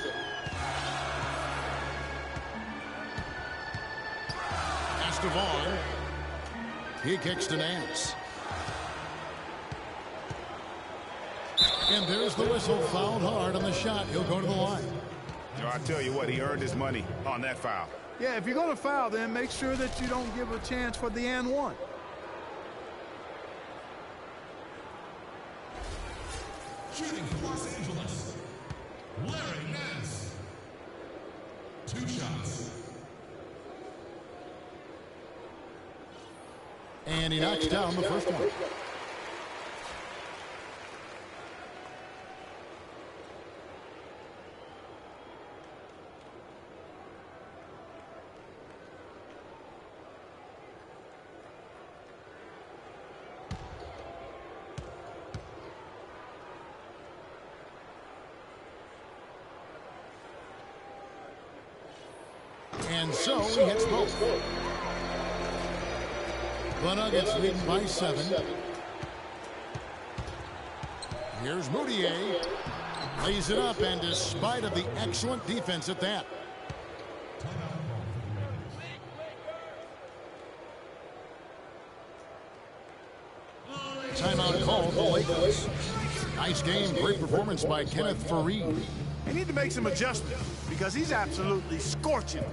Pass to Vaughn. He kicks to Nance. And there's the whistle. Fouled hard on the shot. He'll go to the line. I tell you what, he earned his money on that foul. Yeah, if you're going to foul, then make sure that you don't give a chance for the and one. Shooting for Los Angeles, Larry Nance. 2 shots. And he knocks down the first one. And so he hits both. The Nuggets leading by 7. Here's Moutier. Lays it up, and despite of the excellent defense at that. Timeout called the Lakers. Nice game, great performance by Kenneth Fareed. They need to make some adjustments because he's absolutely scorching.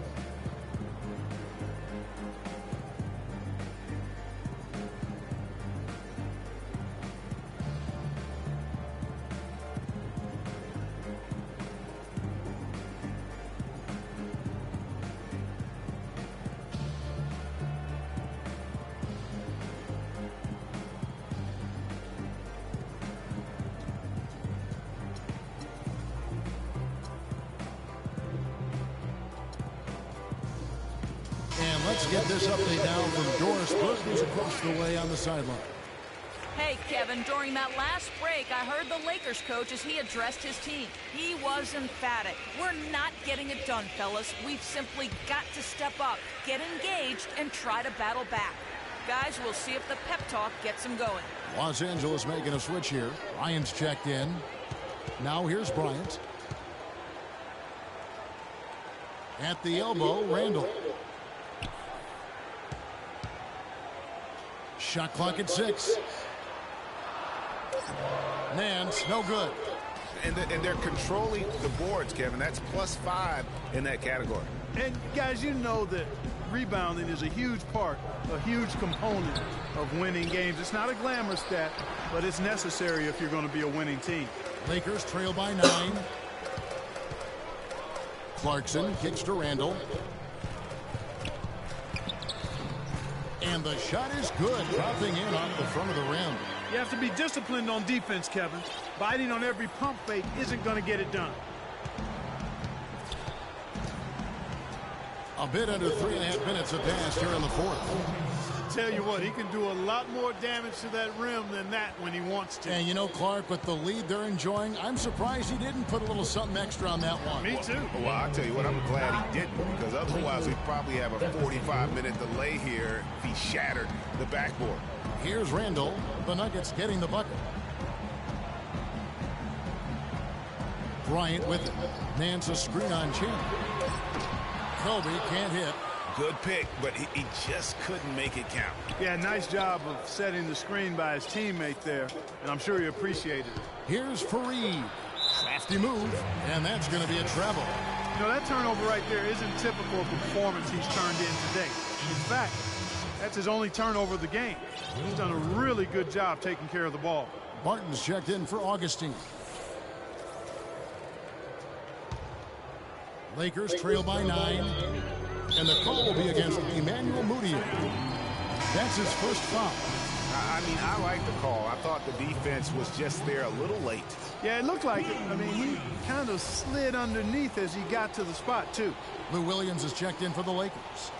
Let's get this update now from Doris Burke, who's across the way on the sideline. Hey, Kevin, during that last break, I heard the Lakers coach as he addressed his team. He was emphatic. We're not getting it done, fellas. We've simply got to step up, get engaged, and try to battle back. Guys, we'll see if the pep talk gets them going. Los Angeles making a switch here. Bryant's checked in. Now here's Bryant. At the elbow, Randall. Shot clock at 6. Nance, no good. And they're controlling the boards, Kevin. That's +5 in that category. And guys, you know that rebounding is a huge part, a huge component of winning games. It's not a glamour stat, but it's necessary if you're going to be a winning team. Lakers trail by 9. Clarkson kicks to Randall. And the shot is good, dropping in off the front of the rim. You have to be disciplined on defense, Kevin. Biting on every pump fake isn't going to get it done. A bit under 3.5 minutes have passed here in the fourth. Tell you what, he can do a lot more damage to that rim than that when he wants to. And you know, Clark, with the lead they're enjoying, I'm surprised he didn't put a little something extra on that one. Me too. Well, I'll tell you what, I'm glad he didn't, because otherwise we'd probably have a 45-minute delay here if he shattered the backboard. Here's Randall. The Nuggets getting the bucket. Bryant with it. Nance a screen on Chandler. Kobe can't hit. Good pick, but he just couldn't make it count. Yeah, nice job of setting the screen by his teammate there, and I'm sure he appreciated it. Here's Fareed. Crafty move, and that's going to be a travel. You know, that turnover right there isn't typical of the performance he's turned in today. In fact, that's his only turnover of the game. He's done a really good job taking care of the ball. Barton's checked in for Augustine. Lakers trail by 9. And the call will be against Emmanuel Mudiay. That's his first foul. I mean, I like the call. I thought the defense was just there a little late. Yeah, it looked like it. I mean, he kind of slid underneath as he got to the spot, too. Lou Williams is checked in for the Lakers.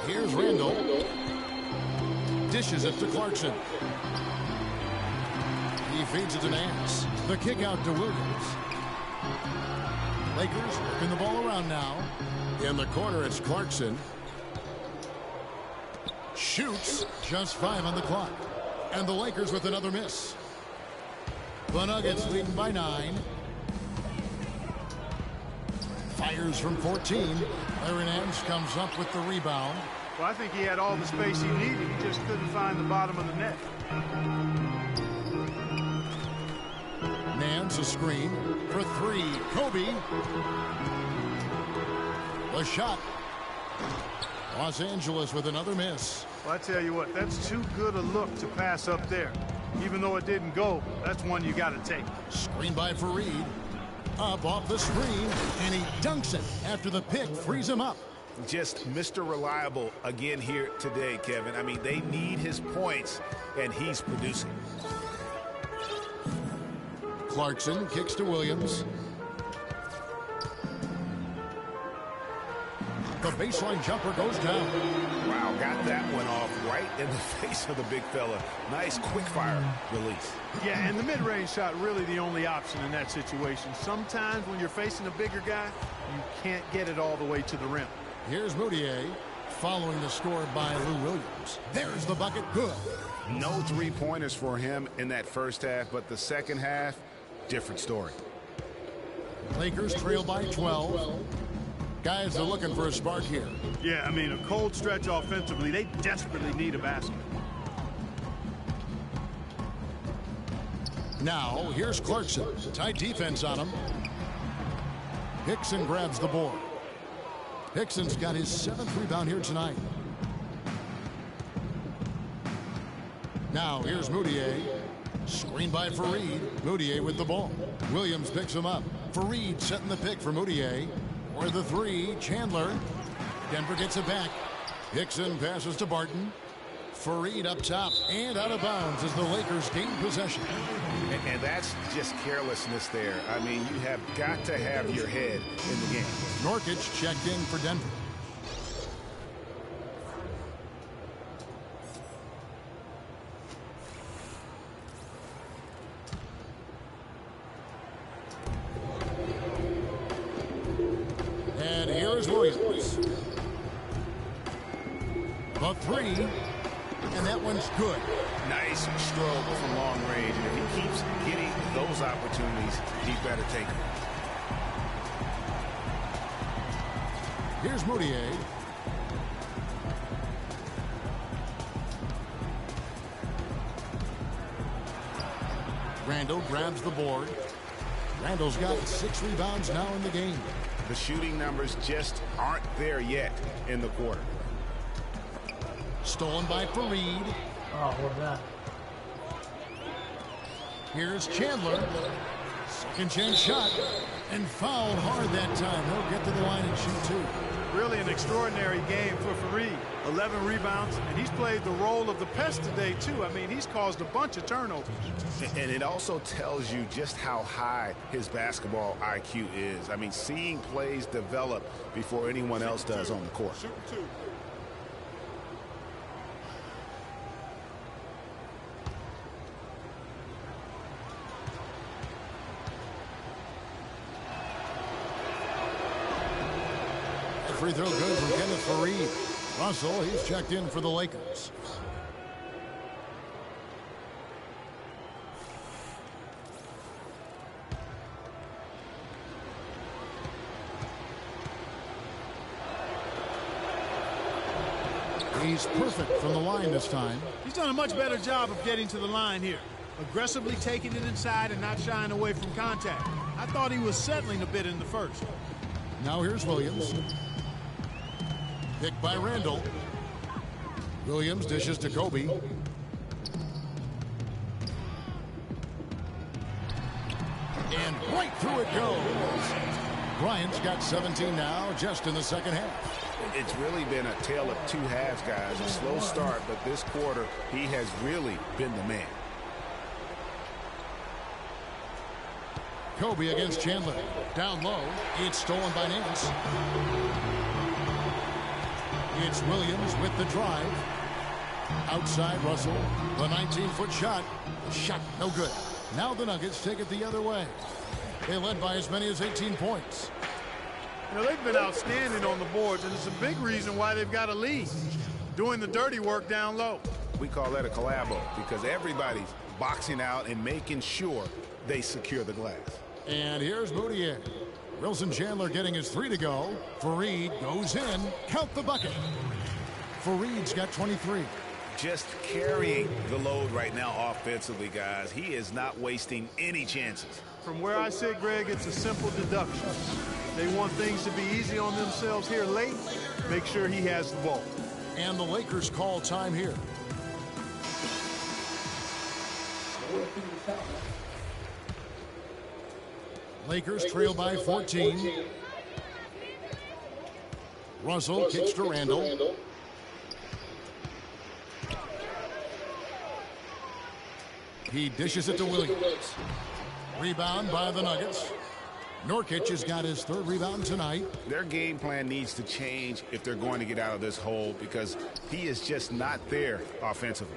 Here's Randall. Dishes it to Clarkson. He feeds it to Nance. The kick out to Williams. Lakers working the ball around now. In the corner, it's Clarkson. Shoots. Just 5 on the clock. And the Lakers with another miss. The Nuggets leading by 9. Fires from 14. Larry Nance comes up with the rebound. Well, I think he had all the space he needed. He just couldn't find the bottom of the net. Nance a screen for 3. Kobe. The shot. Los Angeles with another miss. Well, I tell you what, that's too good a look to pass up there. Even though it didn't go, that's one you got to take. Screen by Fareed. Up off the screen, and he dunks it after the pick frees him up. Just Mr. Reliable again here today, Kevin. I mean, they need his points, and he's producing. Clarkson kicks to Williams. The baseline jumper goes down. Wow, got that one off right in the face of the big fella. Nice quick fire release. Yeah, and the mid-range shot really the only option in that situation. Sometimes when you're facing a bigger guy, you can't get it all the way to the rim. Here's Mudiay following the score by Lou Williams. There's the bucket. Good. No three-pointers for him in that first half, but the second half, different story. Lakers trail by 12. Guys are looking for a spark here. Yeah, I mean, a cold stretch offensively. They desperately need a basket. Now, here's Clarkson. Tight defense on him. Hickson grabs the board. Hickson's got his 7th rebound here tonight. Now, here's Mudiay. Screen by Fareed. Mudiay with the ball. Williams picks him up. Fareed setting the pick for Mudiay. For the 3, Chandler. Denver gets it back. Hickson passes to Barton. Fareed up top and out of bounds as the Lakers gain possession. And that's just carelessness there. I mean, you have got to have your head in the game. Nurkic checked in for Denver. And here is Williams. The 3. And that one's good. Nice stroke from long range. And if he keeps getting those opportunities, he better take them. Here's Moutier. Randall grabs the board. Randall's got 6 rebounds now in the game. The shooting numbers just aren't there yet in the quarter. Stolen by Fareed. Oh, what's that? Here's Chandler. Second chance shot. And fouled hard that time. He'll get to the line and shoot 2. Really an extraordinary game for Fareed. 11 rebounds, and he's played the role of the pest today, too. I mean, he's caused a bunch of turnovers. And it also tells you just how high his basketball IQ is. I mean, seeing plays develop before anyone else does on the court. Free throw good from Kenneth Fareed. Russell, he's checked in for the Lakers. He's perfect from the line this time. He's done a much better job of getting to the line here. Aggressively taking it inside and not shying away from contact. I thought he was settling a bit in the first. Now here's Williams. Picked by Randall. Williams dishes to Kobe. And right through it goes. Bryant's got 17 now, just in the second half. It's really been a tale of 2 halves, guys. A slow start, but this quarter, he has really been the man. Kobe against Chandler. Down low. It's stolen by Nance. It's Williams with the drive. Outside Russell. The 19-foot shot. The shot no good. Now the Nuggets take it the other way. They led by as many as 18 points. You know, they've been outstanding on the boards, and it's a big reason why they've got a lead. Doing the dirty work down low. We call that a collabo because everybody's boxing out and making sure they secure the glass. And here's Moutier. Wilson Chandler getting his 3 to go. Fareed goes in. Count the bucket. Fareed's got 23. Just carrying the load right now offensively, guys. He is not wasting any chances. From where I sit, Greg, it's a simple deduction. They want things to be easy on themselves here late. Make sure he has the ball. And the Lakers call time here. Lakers trail by 14. Russell kicks to Randall. He dishes it to Williams. Rebound by the Nuggets. Nurkic has got his 3rd rebound tonight. Their game plan needs to change if they're going to get out of this hole because he is just not there offensively.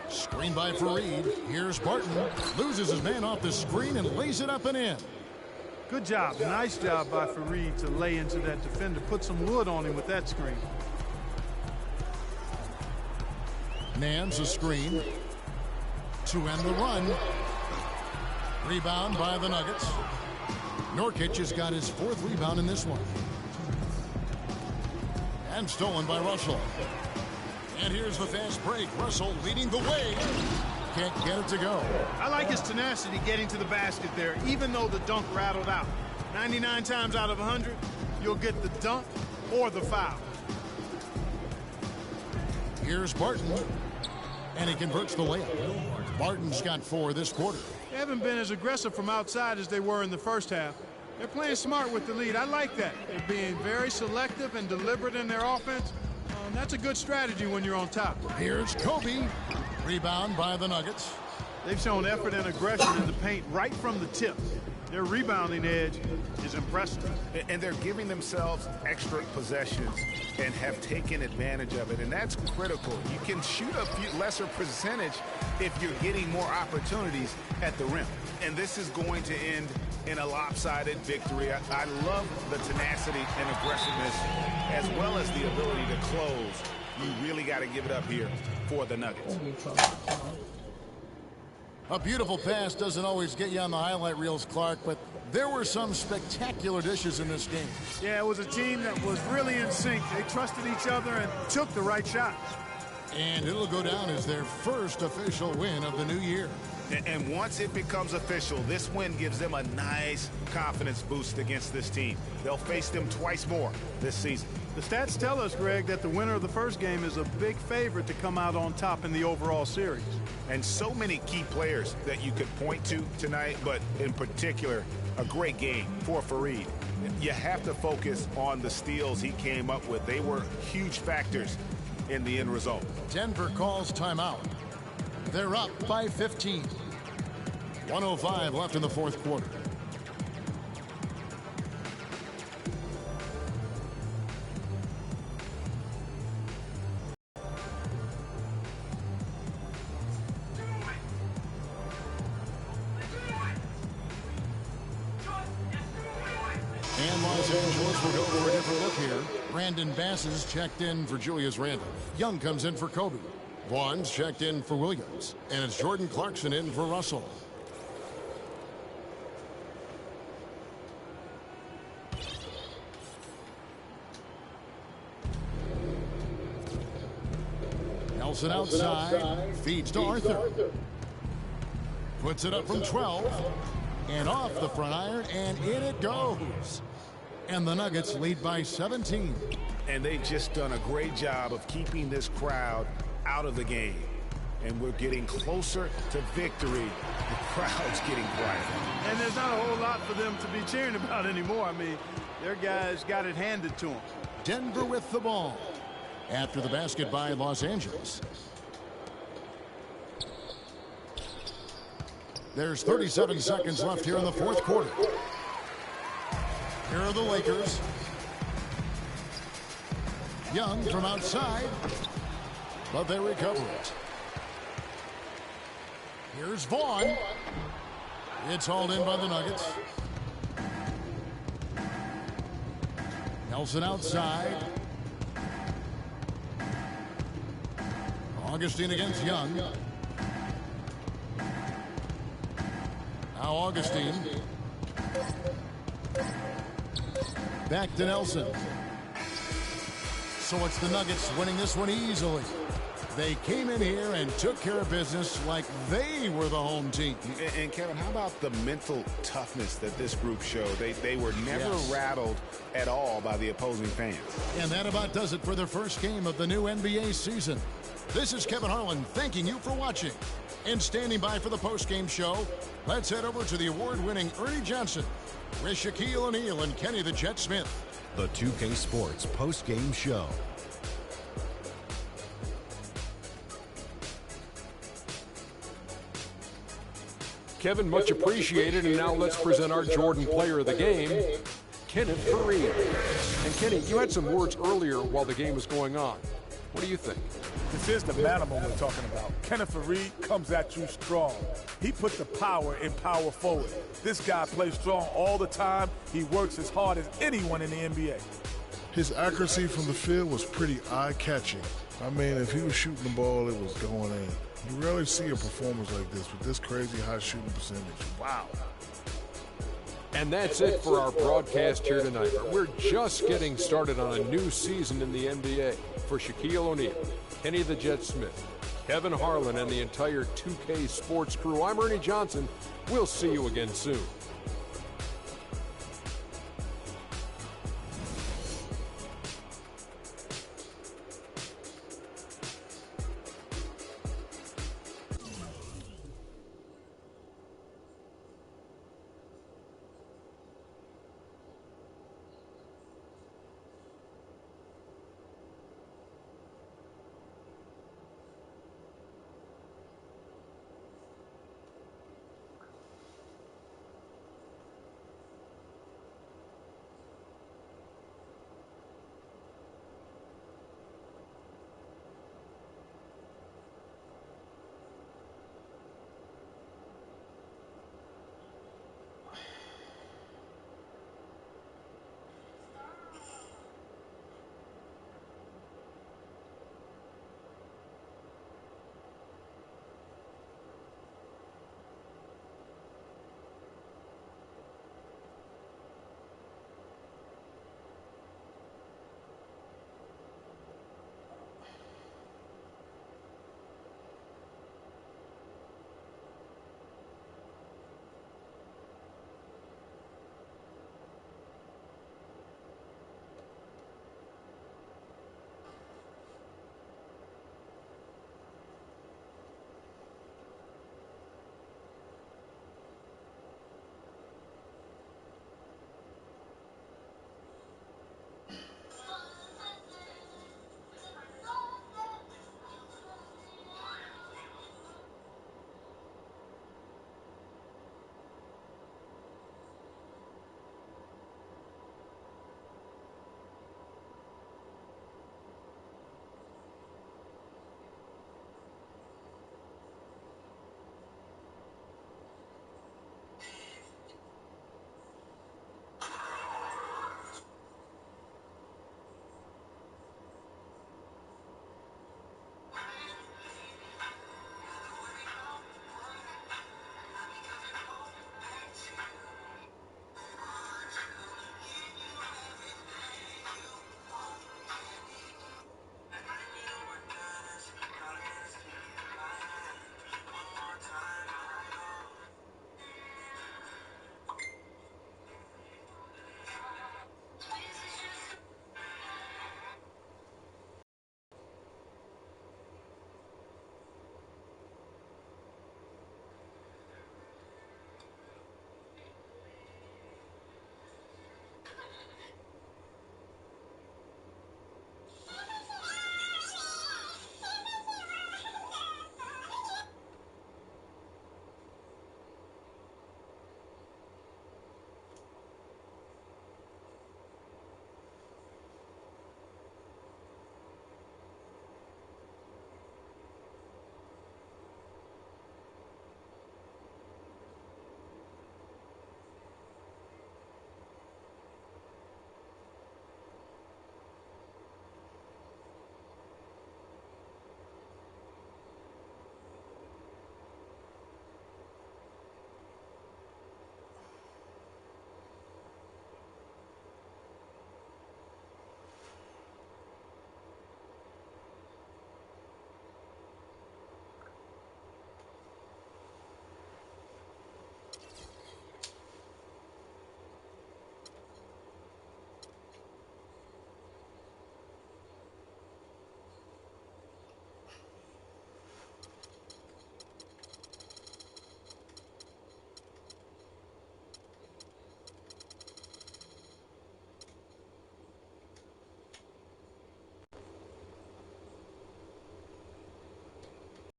Screen by Fareed. Here's Barton. Loses his man off the screen and lays it up and in. Good job. Nice job by Fareed to lay into that defender. Put some wood on him with that screen. Nance a screen to end the run. Rebound by the Nuggets. Nurkic has got his 4th rebound in this one. And stolen by Russell. And here's the fast break. Russell leading the way. Can't get it to go. I like his tenacity getting to the basket there, even though the dunk rattled out. 99 times out of 100, you'll get the dunk or the foul. Here's Barton. And he converts the layup. Barton's got 4 this quarter. They haven't been as aggressive from outside as they were in the first half. They're playing smart with the lead. I like that. They're being very selective and deliberate in their offense. That's a good strategy when you're on top. Here's Kobe. Rebound by the Nuggets. They've shown effort and aggression in the paint right from the tip. Their rebounding edge is impressive. And they're giving themselves extra possessions and have taken advantage of it, and that's critical. You can shoot a few lesser percentage if you're getting more opportunities at the rim. And this is going to end in a lopsided victory. I love the tenacity and aggressiveness as well as the ability to close. You really got to give it up here for the Nuggets. A beautiful pass doesn't always get you on the highlight reels, Clark, but there were some spectacular dishes in this game. Yeah, it was a team that was really in sync. They trusted each other and took the right shots. And it'll go down as their first official win of the new year. And once it becomes official, this win gives them a nice confidence boost against this team. They'll face them twice more this season. The stats tell us, Greg, that the winner of the first game is a big favorite to come out on top in the overall series. And so many key players that you could point to tonight, but in particular, a great game for Faried. You have to focus on the steals he came up with. They were huge factors in the end result. Denver calls timeout. They're up by 15. 1:05 left in the fourth quarter. And Los Angeles will go for a different look here. Brandon Bass is checked in for Julius Randle. Young comes in for Kobe. Vaughn's checked in for Williams. And it's Jordan Clarkson in for Russell. Nelson outside. Feeds to Arthur. Puts it up from 12. And off the front iron, and in it goes. And the Nuggets lead by 17. And they've just done a great job of keeping this crowd out of the game. And we're getting closer to victory. The crowd's getting quieter. And there's not a whole lot for them to be cheering about anymore. I mean, their guys got it handed to them. Denver with the ball. After the basket by Los Angeles. There's 37 seconds left here in the fourth quarter. Here are the Lakers. Young from outside, but they recover it. Here's Vaughn. It's hauled in by the Nuggets. Nelson outside. Augustine against Young. Now Augustine. Back to Nelson. So it's the Nuggets winning this one easily. They came in here and took care of business like they were the home team. And Kevin, how about the mental toughness that this group showed? They were never rattled at all by the opposing fans. And that about does it for the first game of the new NBA season. This is Kevin Harlan thanking you for watching. And standing by for the postgame show, let's head over to the award-winning Ernie Johnson with Shaquille O'Neal and Kenny the Jet Smith. The 2K Sports postgame show. Kevin, much appreciated, and now let's present our Jordan Player of the Game, Kenneth Faried. And Kenny, you had some words earlier while the game was going on. What do you think? This is the manimal we're talking about. Kenneth Faried comes at you strong. He put the power in power forward. This guy plays strong all the time. He works as hard as anyone in the NBA. His accuracy from the field was pretty eye-catching. I mean, if he was shooting the ball, it was going in. You rarely see a performance like this with this crazy high shooting percentage. Wow. And that's it for our broadcast here tonight. We're just getting started on a new season in the NBA. For Shaquille O'Neal, Kenny the Jet Smith, Kevin Harlan, and the entire 2K Sports crew, I'm Ernie Johnson. We'll see you again soon.